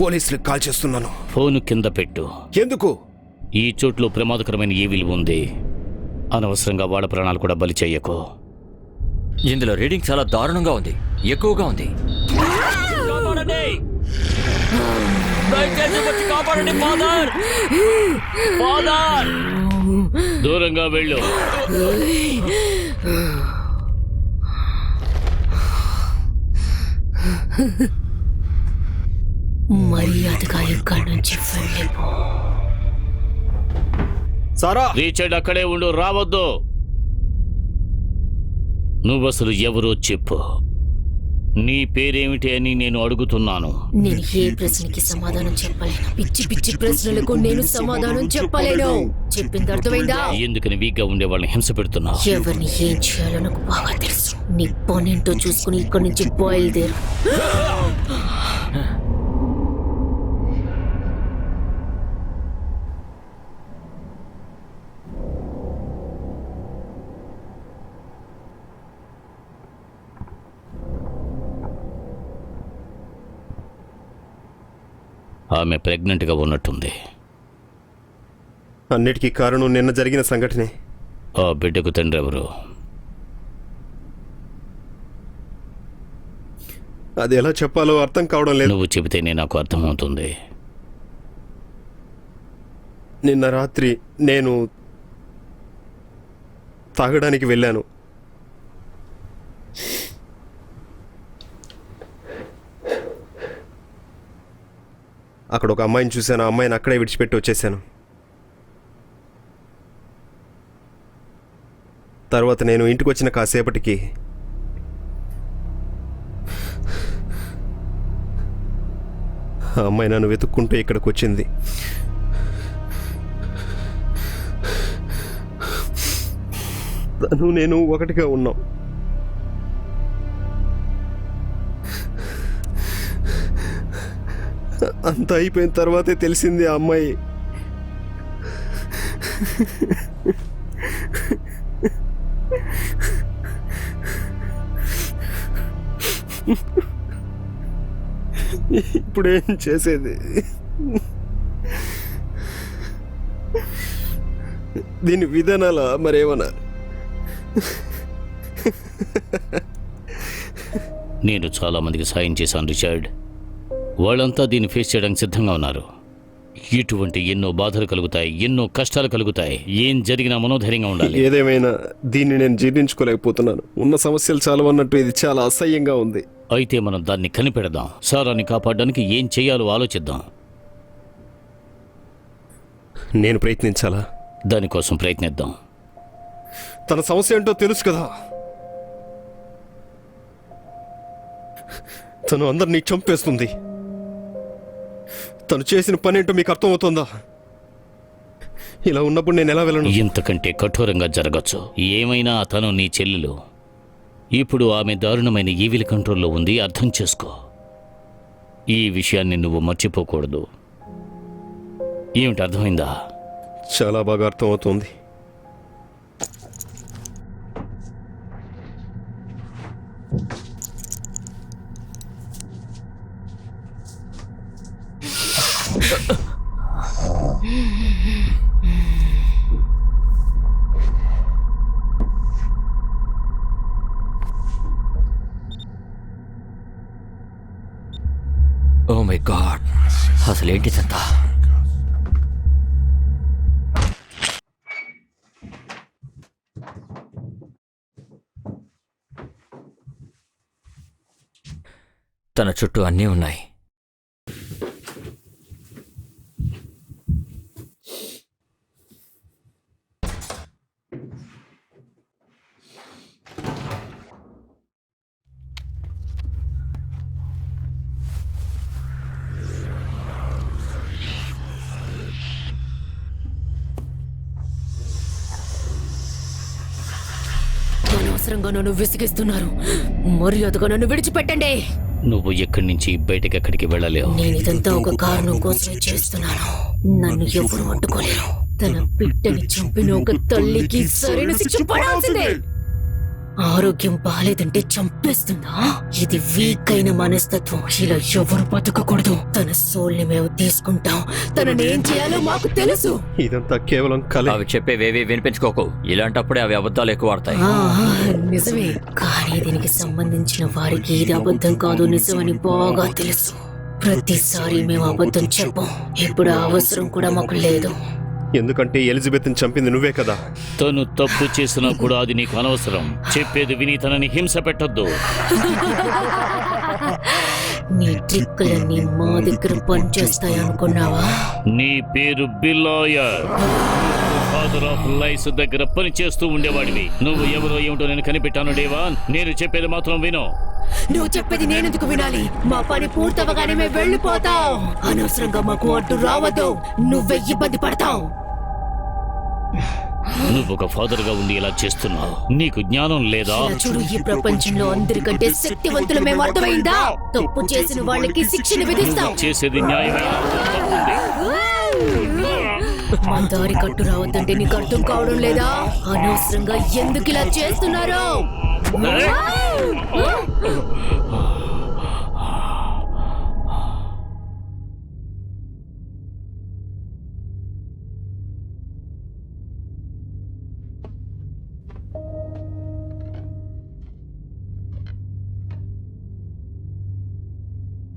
[SPEAKER 4] పోలీసులకు కాల్ చేస్తున్నాను.
[SPEAKER 8] ఫోను కింద పెట్టు.
[SPEAKER 4] ఎందుకు?
[SPEAKER 8] ఈ చోట్లో ప్రమాదకరమైన ఈవిల్ ఉంది. అనవసరంగా వాళ్ళ ప్రాణాలు కూడా బలి చెయ్యకు.
[SPEAKER 3] ఇందులో రీడింగ్ చాలా దారుణంగా ఉంది, ఎక్కువగా ఉంది.
[SPEAKER 8] దూరంగా వెళ్ళు.
[SPEAKER 2] మర్యాదగా ఇక్కడి నుంచి వెళ్ళిపో.
[SPEAKER 4] సారా,
[SPEAKER 8] రీచర్డ్ అక్కడే ఉండు, రావద్దు. నువ్వసలు ఎవరో చెప్పు. నీ పేరేమిటి అని నేను అడుగుతున్నాను.
[SPEAKER 2] నేను ఏ ప్రశ్నకి సమాధానం చెప్పలేను. పిచ్చి పిచ్చి ప్రశ్నలకు నేను సమాధానం చెప్పలేను. చెప్పింది అర్థమైందా?
[SPEAKER 8] ఎందుకని వీక్గా ఉండే వాళ్ళని హింస పెడుతున్నావు?
[SPEAKER 2] ఎవరిని ఏం చేయాలో నాకు బాగా తెలుసు. నీ పనేంటో చూసుకుని ఇక్కడి నుంచి బయలుదేరు.
[SPEAKER 8] ఆమె ప్రెగ్నెంట్గా ఉన్నట్టుంది.
[SPEAKER 4] అన్నిటికీ కారణం నిన్న జరిగిన సంఘటనే.
[SPEAKER 8] ఆ బిడ్డకు తండ్రి ఎవరు?
[SPEAKER 4] అది ఎలా చెప్పాలో అర్థం కావడం లేదు.
[SPEAKER 8] నువ్వు చెబితేనే నాకు అర్థమవుతుంది.
[SPEAKER 4] నిన్న రాత్రి నేను తాగడానికి వెళ్ళాను. అక్కడ ఒక అమ్మాయిని చూశాను. ఆ అమ్మాయిని అక్కడే విడిచిపెట్టి వచ్చేసాను. తర్వాత నేను ఇంటికి వచ్చిన కాసేపటికి ఆ అమ్మాయి నన్ను వెతుక్కుంటూ ఇక్కడికి వచ్చింది. తను నేను ఒకటిగా ఉన్నాం. అంత అయిపోయిన తర్వాతే తెలిసింది ఆ అమ్మాయి ఇప్పుడేం చేసేది? దీని విధానాలా మరేమన్నా?
[SPEAKER 8] నేను చాలా మందికి సాయం చేశాను రిచర్డ్. వాళ్ళంతా దీన్ని ఫేస్ చేయడానికి సిద్ధంగా ఉన్నారు. ఇటువంటి ఎన్నో బాధలు కలుగుతాయి, ఎన్నో కష్టాలు కలుగుతాయి. ఏం జరిగినా మనోధైర్యంగా ఉండాలి.
[SPEAKER 4] ఏదేమైనా దీన్ని నేను జీర్ణించుకోలేకపోతున్నాను. ఉన్న సమస్యలు చాలా అన్నట్టు ఇది చాలా అసహ్యంగా ఉంది.
[SPEAKER 8] అయితే మనం దాన్ని కనిపెడదాం. సారాన్ని కాపాడడానికి ఏం చేయాలో ఆలోచిద్దాం.
[SPEAKER 4] నేను ప్రయత్నించాలా?
[SPEAKER 8] దానికోసం ప్రయత్నిద్దాం.
[SPEAKER 4] తన సమస్య ఏంటో తెలుసు కదా. తను అందరినీ చంపేస్తుంది. తను చేసిన పని ఏంటో మీకు అర్థమవుతుందా? ఇలా ఉన్నప్పుడు నేను ఎలా వెళ్ళను?
[SPEAKER 8] ఇంతకంటే కఠోరంగా జరగచ్చు. ఏమైనా తను నీ చెల్లెలు. ఇప్పుడు ఆమె దారుణమైన ఈవిల్ కంట్రోల్లో ఉంది. అర్థం చేసుకో. ఈ విషయాన్ని నువ్వు మర్చిపోకూడదు. ఏమిటి, అర్థమైందా?
[SPEAKER 4] చాలా బాగా అర్థమవుతుంది.
[SPEAKER 3] ఓ మై గాడ్, అసలేంటిదంతా? తన చుట్టూ అన్నీ ఉన్నాయి.
[SPEAKER 2] అనవసరంగా నన్ను విసిగిస్తున్నారు. మర్యాదగా నన్ను విడిచిపెట్టండి.
[SPEAKER 8] నువ్వు ఎక్కడి నుంచి బయటకెక్కడికి వెళ్ళలేవు.
[SPEAKER 2] నేను ఇదంతా ఒక కారణం కోసమే చేస్తున్నాను. నన్ను ఎవరు అడ్డుకోలేరు. తన బిడ్డని చంపిన ఒక తల్లికి సరైన శిక్ష పడాల్సిందే. ఆరోగ్యం బాలేదంటే చంపేస్తుందా? ఇది వీక్ అయిన మనస్తత్వం. ఇలా ఎవరు బతకకూడదు. తన సోల్ ని మేము తీసుకుంటాం. తనని ఏం చేయాలో మాకు తెలుసు.
[SPEAKER 4] ఇదంతా కేవలం కల.
[SPEAKER 3] అవి చెప్పేవేవి వినిపించుకోకు. ఇలాంటప్పుడే అవి అబద్ధాలు ఎక్కువ ఆడతాయి.
[SPEAKER 2] నిజమే, కానీ దీనికి సంబంధించిన వారికి ఇది అబద్ధం కాదు, నిజమని బాగా తెలుసు. ప్రతిసారి మేము అబద్ధం చెప్పం. ఇప్పుడు ఆ అవసరం కూడా మాకు లేదు.
[SPEAKER 4] ఎందుకంటే ఎలిజబెత్ని చంపింది నువ్వే కదా.
[SPEAKER 8] తను తప్పు చేసినా కూడా అది నీకు అనవసరం. చెప్పేది విని తనని హింస పెట్టొద్దు.
[SPEAKER 2] నీ ట్రిక్కులన్నీ మా దగ్గర పనిచేస్తాయి అనుకున్నావా?
[SPEAKER 8] నీ పేరు బిల్లాయర్. ఫాదర్ ఆఫ్ లైస్ దగ్గర పని చేస్తూ ఉండేవాడివి. నువ్వు ఎవరో ఏమిటో నేను కనిపెట్టాను డేవాన్. నేను చెప్పేది మాత్రం విను.
[SPEAKER 2] నువ్వు చెప్పేది నేనెందుకు వినాలి? మా పని పూర్తవగానే మేము వెళ్ళిపోతాం. అనవసరంగా మాకు అడ్డు రావద్దు. నువ్వే ఇబ్బంది పడతావు.
[SPEAKER 8] నువ్వు ఒక ఫాదర్ గా ఉండి ఇలా చేస్తున్నావు. నీకు జ్ఞానం లేదా?
[SPEAKER 2] ఇలా చూడు, ఈ ప్రపంచంలో అందరికంటే శక్తివంతులు మేము, అర్థమైందా? తప్పు చేసిన వాళ్ళకి శిక్షను విధిస్తాం.
[SPEAKER 8] చేసేది న్యాయమైన
[SPEAKER 2] మా దారి కట్టు రావద్దంటే నీకు అర్థం కావడం లేదా? అనవసరంగా ఎందుకు ఇలా చేస్తున్నారు?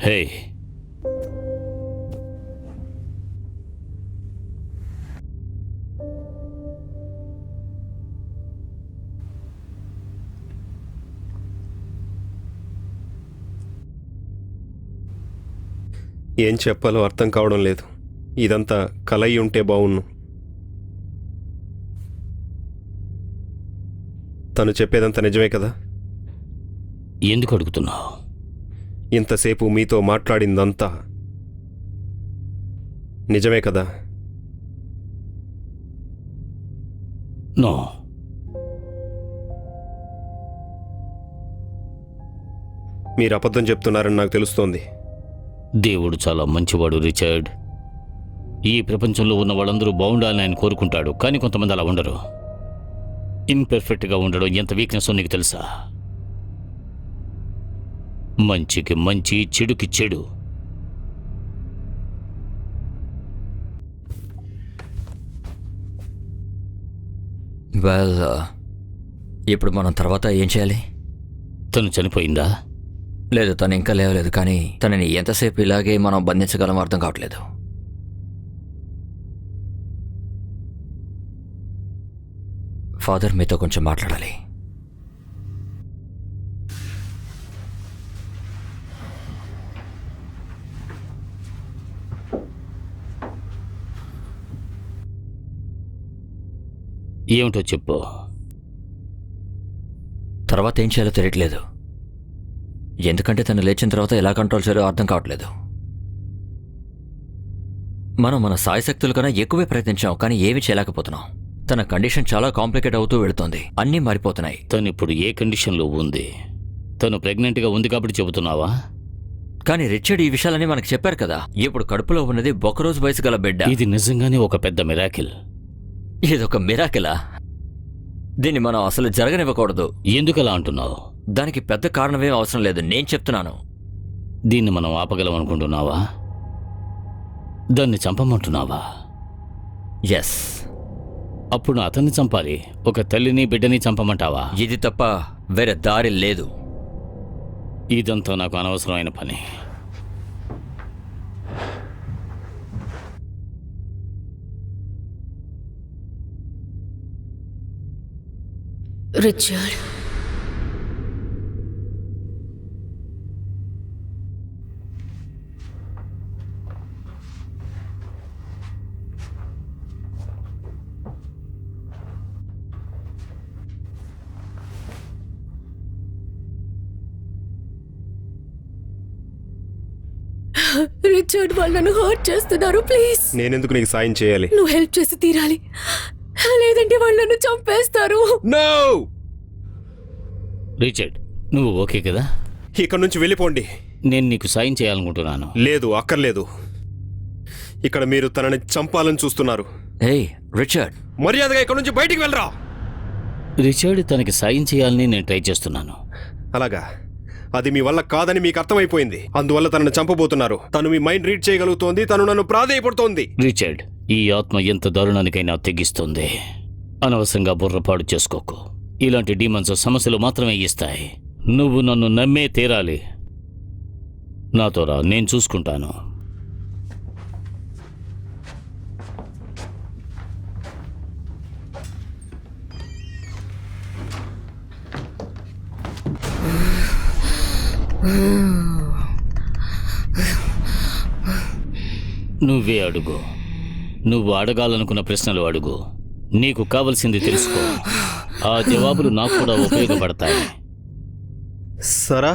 [SPEAKER 8] హే,
[SPEAKER 4] ఏం చెప్పాలో అర్థం కావడం లేదు. ఇదంతా కలయి ఉంటే బావుణ్ణు. తను చెప్పేదంతా నిజమే కదా?
[SPEAKER 8] ఎందుకు అడుగుతున్నావు?
[SPEAKER 4] ఇంతసేపు మీతో మాట్లాడిందంతా నిజమే కదా?
[SPEAKER 8] నో,
[SPEAKER 4] మీరు అబద్ధం చెప్తున్నారని నాకు తెలుస్తోంది.
[SPEAKER 8] దేవుడు చాలా మంచివాడు రిచర్డ్. ఈ ప్రపంచంలో ఉన్న వాళ్ళందరూ బాగుండాలని ఆయన కోరుకుంటాడు. కానీ కొంతమంది అలా ఉండరు. ఇంపెర్ఫెక్ట్గా ఉండడం ఎంత వీక్నెస్ నీకు తెలుసా? మంచికి మంచి, చెడుకి చెడు.
[SPEAKER 3] వెల్, ఇప్పుడు మనం తర్వాత ఏం చేయాలి?
[SPEAKER 8] తను చనిపోయిందా?
[SPEAKER 3] లేదు, తను ఇంకా లేవలేదు. కానీ తనని ఎంతసేపు ఇలాగే మనం బంధించగలం అర్థం కావట్లేదు. ఫాదర్, మీతో కొంచెం మాట్లాడాలి.
[SPEAKER 8] ఏమిటో చెప్పు.
[SPEAKER 3] తర్వాత ఏం చేయాలో తెలియట్లేదు. ఎందుకంటే తను లేచిన తర్వాత ఎలా కంట్రోల్ చేయాలో అర్థం కావట్లేదు. మనం మన సాయశక్తుల కన్నా ఎక్కువే ప్రయత్నించాం, కానీ ఏమీ చేయలేకపోతున్నాం. తన కండిషన్ చాలా కాంప్లికేట్ అవుతూ వెళుతోంది. అన్నీ మారిపోతున్నాయి.
[SPEAKER 8] తను ఇప్పుడు ఏ కండిషన్లో ఉంది? తను ప్రెగ్నెంట్గా ఉంది కాబట్టి చెబుతున్నావా?
[SPEAKER 3] కానీ రిచర్డ్ ఈ విషయాలన్నీ మనకు చెప్పారు కదా. ఇప్పుడు కడుపులో ఉన్నది ఒకరోజు వయసు గల బిడ్డ.
[SPEAKER 8] ఇది నిజంగానే ఒక పెద్ద మిరాకిల్.
[SPEAKER 3] ఇదొక మిరాకిలా? దీన్ని మనం అసలు జరగనివ్వకూడదు.
[SPEAKER 8] ఎందుకలా అంటున్నావు?
[SPEAKER 3] దానికి పెద్ద కారణమేం అవసరం లేదు, నేను చెప్తున్నాను.
[SPEAKER 8] దీన్ని మనం ఆపగలం అనుకుంటున్నావా? దాన్ని చంపమంటున్నావా?
[SPEAKER 3] ఎస్.
[SPEAKER 8] అప్పుడు అతన్ని చంపాలి. ఒక తల్లిని బిడ్డని చంపమంటావా?
[SPEAKER 3] ఇది తప్ప వేరే దారి లేదు.
[SPEAKER 8] ఇదంతా నాకు అనవసరమైన పని.
[SPEAKER 2] రిచర్డ్, రిచర్డ్, వాళ్ళు నన్ను హర్ట్ చేస్తున్నారు. ప్లీజ్,
[SPEAKER 4] నేనెందుకు నీకు సాయం చేయాలి?
[SPEAKER 2] నువ్వు హెల్ప్ చేసి తీరాలి, లేదంటే వాళ్ళు నన్ను చంపేస్తారు.
[SPEAKER 4] నో!
[SPEAKER 8] రిచర్డ్, నువ్వు ఓకే కదా?
[SPEAKER 4] ఇక్కడ నుంచి వెళ్ళిపోండి.
[SPEAKER 8] నేను నీకు సాయం చేయాలనుకుంటున్నాను.
[SPEAKER 4] లేదు, అక్కర్లేదు. ఇక్కడ మీరు తనని చంపాలని చూస్తున్నారు.
[SPEAKER 3] ఏయ్ రిచర్డ్,
[SPEAKER 4] మర్యాదగా ఇక్కడ నుంచి బయటికి వెళ్ళరా.
[SPEAKER 8] రిచర్డ్ తనకి సాయం చేయాలని నేను ట్రై చేస్తున్నాను.
[SPEAKER 4] అలాగా? అది మీ వల్ల కాదని మీకు అర్థమైపోయింది. అందువల్ల తనను చంపబోతున్నారు. తను మీ మైండ్ రీడ్ చేయగలుగుతోంది. తను నన్ను ప్రాధేయపడుతోంది.
[SPEAKER 8] రిచర్డ్, ఈ ఆత్మ ఎంత దారుణానికైనా తెగిస్తుంది. అనవసరంగా బుర్రపాడు చేసుకోకు. ఇలాంటి డీమన్స్ సమస్యలు మాత్రమే ఇస్తాయి. నువ్వు నన్ను నమ్మే తీరాలి. నాతో రా, నేను చూసుకుంటాను. నువ్వే అడుగు. నువ్వు అడగాలనుకున్న ప్రశ్నలు అడుగు. నీకు కావలసింది తెలుసుకో. ఆ జవాబులు నాకు కూడా ఉపయోగపడతాయి.
[SPEAKER 4] సరా,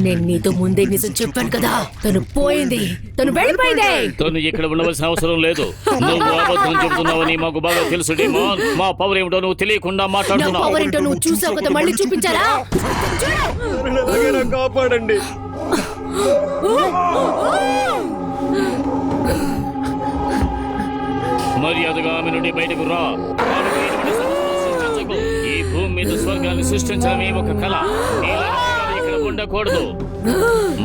[SPEAKER 2] నేను నీతో ముందే నిజం చెప్పాను కదా, తను పోయింది, తను వెళ్ళిపోయింది.
[SPEAKER 8] తను ఇక్కడ ఉండవలసిన అవసరం లేదు. నువ్వు అబద్ధం చెబుతున్నావని మాకు బాగా తెలుసు డీమాన్. మా పవర్ ఏమిటో నువ్వు తెలియకుండా
[SPEAKER 2] నా
[SPEAKER 8] మాట్లాడుతున్నావు.
[SPEAKER 2] పవర్ ఏంటో నువ్వు చూసావు కదా, మళ్ళీ చూపించారా?
[SPEAKER 4] కాపాడండి.
[SPEAKER 8] మర్యాదగా ఆమె నుండి బయటకు రా. ఆమెకు ఎటువంటి సమస్యలు సృష్టించకు. ఈ భూమి మీద స్వర్గాన్ని సృష్టించడమే ఒక కళ. నీలాంటి ఇక్కడ ఉండకూడదు.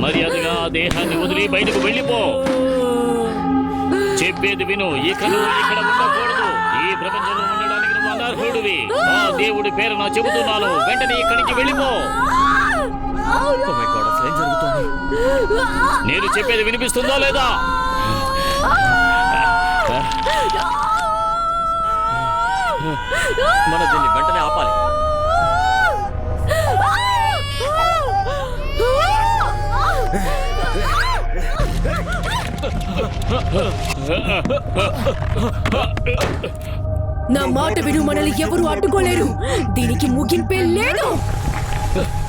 [SPEAKER 8] మర్యాదగా ఆ దేహాన్ని వదిలి బయటకు వెళ్ళిపో. చెప్పేది విను. ఇక నువ్వు ఇక్కడ ఉండకూడదు. ఈ ప్రపంచంలో ఉండడానికి నువ్వు అనర్హుడివి. ఆ దేవుడి పేరు నా చెబుతున్నాను. వెంటనే ఇక్కడికి వెళ్ళిపో.
[SPEAKER 3] Oh my God, అసలు ఏం జరుగుతోంది?
[SPEAKER 8] నేను చెప్పేది వినిపిస్తుందా లేదా?
[SPEAKER 3] మనం దీన్ని వెంటనే ఆపాలి.
[SPEAKER 2] నా మాట విను, మనల్ని ఎవరు అడ్డుకోలేరు. దీనికి ముగింపే లేదు.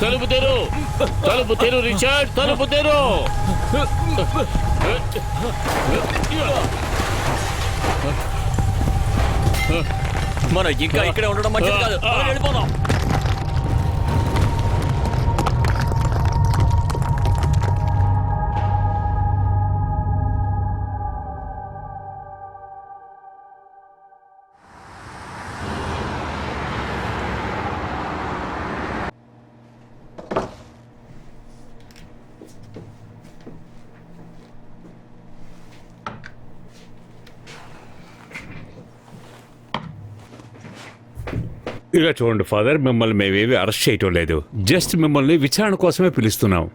[SPEAKER 8] తలుపు తెరు, తలుపు తెరు రిచర్డ్, తలుపు తెరు.
[SPEAKER 3] మనం ఇంకా ఇక్కడే ఉండడం మంచిది కాదు. మనం వెళ్ళిపోదాం.
[SPEAKER 1] ఇలా చూడండి ఫాదర్, మిమ్మల్ని మేమేవి అరెస్ట్ చేయటం లేదు. జస్ట్ మిమ్మల్ని విచారణ కోసమే పిలుస్తున్నాం.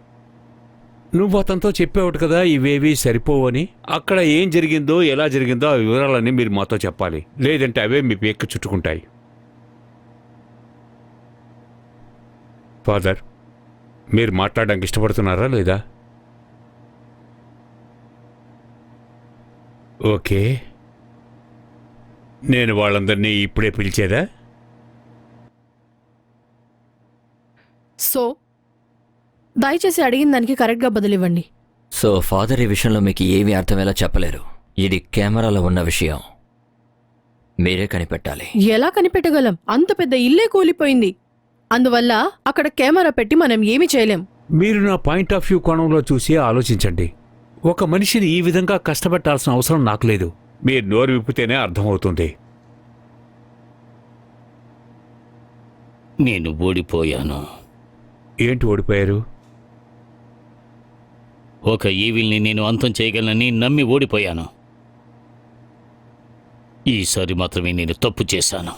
[SPEAKER 1] నువ్వు అతనితో చెప్పేవాడు కదా ఇవేవి సరిపోవని. అక్కడ ఏం జరిగిందో, ఎలా జరిగిందో ఆ వివరాలన్నీ మీరు మాతో చెప్పాలి. లేదంటే అవే మీ పేక్కు చుట్టుకుంటాయి. ఫాదర్, మీరు మాట్లాడడానికి ఇష్టపడుతున్నారా లేదా? ఓకే, నేను వాళ్ళందరినీ ఇప్పుడే పిలిచేదా?
[SPEAKER 6] సో దయచేసి అడిగిన దానికి కరెక్ట్గా బదులివ్వండి.
[SPEAKER 3] సో ఫాదర్, ఈ విషయంలో మీకు ఏమీ అర్థమయ్యేలా చెప్పలేరు. ఇది కెమెరాలో ఉన్న విషయం. మీరే కనిపెట్టాలి.
[SPEAKER 6] ఎలా కనిపెట్టగలం? అంత పెద్ద ఇల్లే కూలిపోయింది. అందువల్ల అక్కడ కెమెరా పెట్టి మనం ఏమీ చేయలేం.
[SPEAKER 1] మీరు నా పాయింట్ ఆఫ్ వ్యూ కోణంలో చూసి ఆలోచించండి. ఒక మనిషిని ఈ విధంగా కష్టపెట్టాల్సిన అవసరం నాకు లేదు. మీరు నోరు విప్పితేనే అర్థమవుతుంది.
[SPEAKER 8] నేను ఓడిపోయాను.
[SPEAKER 1] ఏంటి ఓడిపోయారు?
[SPEAKER 8] ఒక ఈవిల్ని నేను అంతం చేయగలనని నమ్మి ఓడిపోయాను. ఈసారి మాత్రమే నేను తప్పు చేశాను.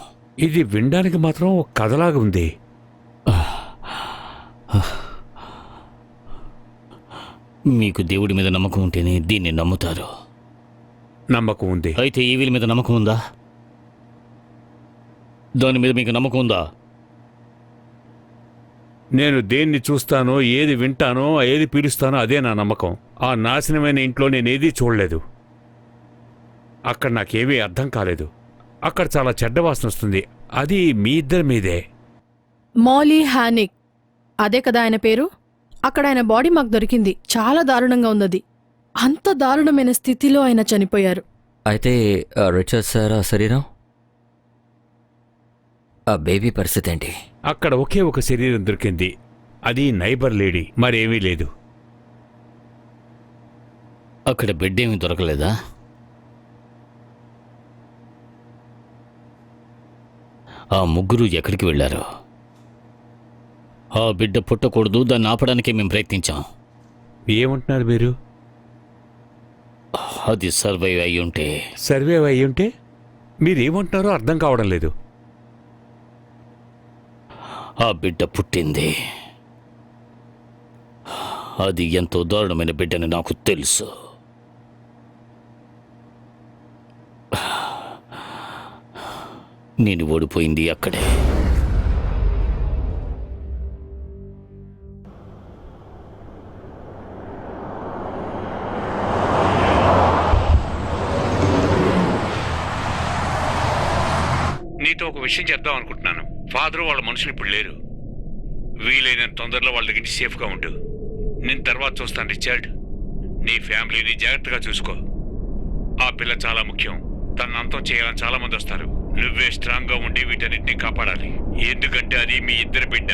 [SPEAKER 1] ఇది వినడానికి మాత్రం ఒక కథలాగా ఉంది.
[SPEAKER 8] మీకు దేవుడి మీద నమ్మకం ఉంటేనే దీన్ని నమ్ముతారు.
[SPEAKER 1] నమ్మకం ఉంది.
[SPEAKER 8] అయితే ఈవిల్ మీద నమ్మకం ఉందా? దాని మీద మీకు నమ్మకం ఉందా?
[SPEAKER 1] నేను దేన్ని చూస్తానో, ఏది వింటానో, ఏది పీలుస్తానో అదే నా నమ్మకం. ఆ నాశనమైన ఇంట్లో నేనేదీ చూడలేదు. అక్కడ నాకేమీ అర్థం కాలేదు. అక్కడ చాలా చెడ్డ వాసన వస్తుంది. అది మీ ఇద్దరి మీదే.
[SPEAKER 6] మౌలీ హానిక్, అదే కదా ఆయన పేరు. అక్కడ ఆయన బాడీ మాకు దొరికింది. చాలా దారుణంగా ఉంది. అంత దారుణమైన స్థితిలో ఆయన చనిపోయారు.
[SPEAKER 3] అయితే రిచర్డ్ సార్ ఆ శరీరం ఆ బేబీ పరిస్థితి ఏంటి?
[SPEAKER 1] అక్కడ ఒకే ఒక శరీరం దొరికింది, అది నైబర్ లేడీ, మరేమీ లేదు.
[SPEAKER 8] అక్కడ బెడ్ ఏమీ దొరకలేదా? ఆ ముగ్గురు ఎక్కడికి వెళ్ళారు? ఆ బిడ్డ పుట్టకూడదు, దాన్ని ఆపడానికే మేము ప్రయత్నించాం.
[SPEAKER 1] ఏమంటున్నారు మీరు?
[SPEAKER 8] అది సర్వైవ్ అయి ఉంటే.
[SPEAKER 1] సర్వే అయ్యుంటే మీరేమంటున్నారో అర్థం కావడం లేదు.
[SPEAKER 8] ఆ బిడ్డ పుట్టింది. అది ఎంతో దారుణమైన బిడ్డని నాకు తెలుసు. నేను ఓడిపోయింది అక్కడే.
[SPEAKER 1] నీతో ఒక విషయం చెప్దాం అనుకుంటున్నాను. ఫాదరు వాళ్ళ మనుషులు ఇప్పుడు లేరు. వీలైనంత తొందరలో వాళ్ళ దగ్గర సేఫ్గా ఉండు. నేను తర్వాత చూస్తాను రిచర్డ్. నీ ఫ్యామిలీని జాగ్రత్తగా చూసుకో. ఆ పిల్ల చాలా ముఖ్యం. తన అంతం చేయాలని చాలా మంది వస్తారు. నువ్వే స్ట్రాంగ్గా ఉండి వీటన్నిటిని కాపాడాలి. ఎందుకంటే అది మీ ఇద్దరి బిడ్డ.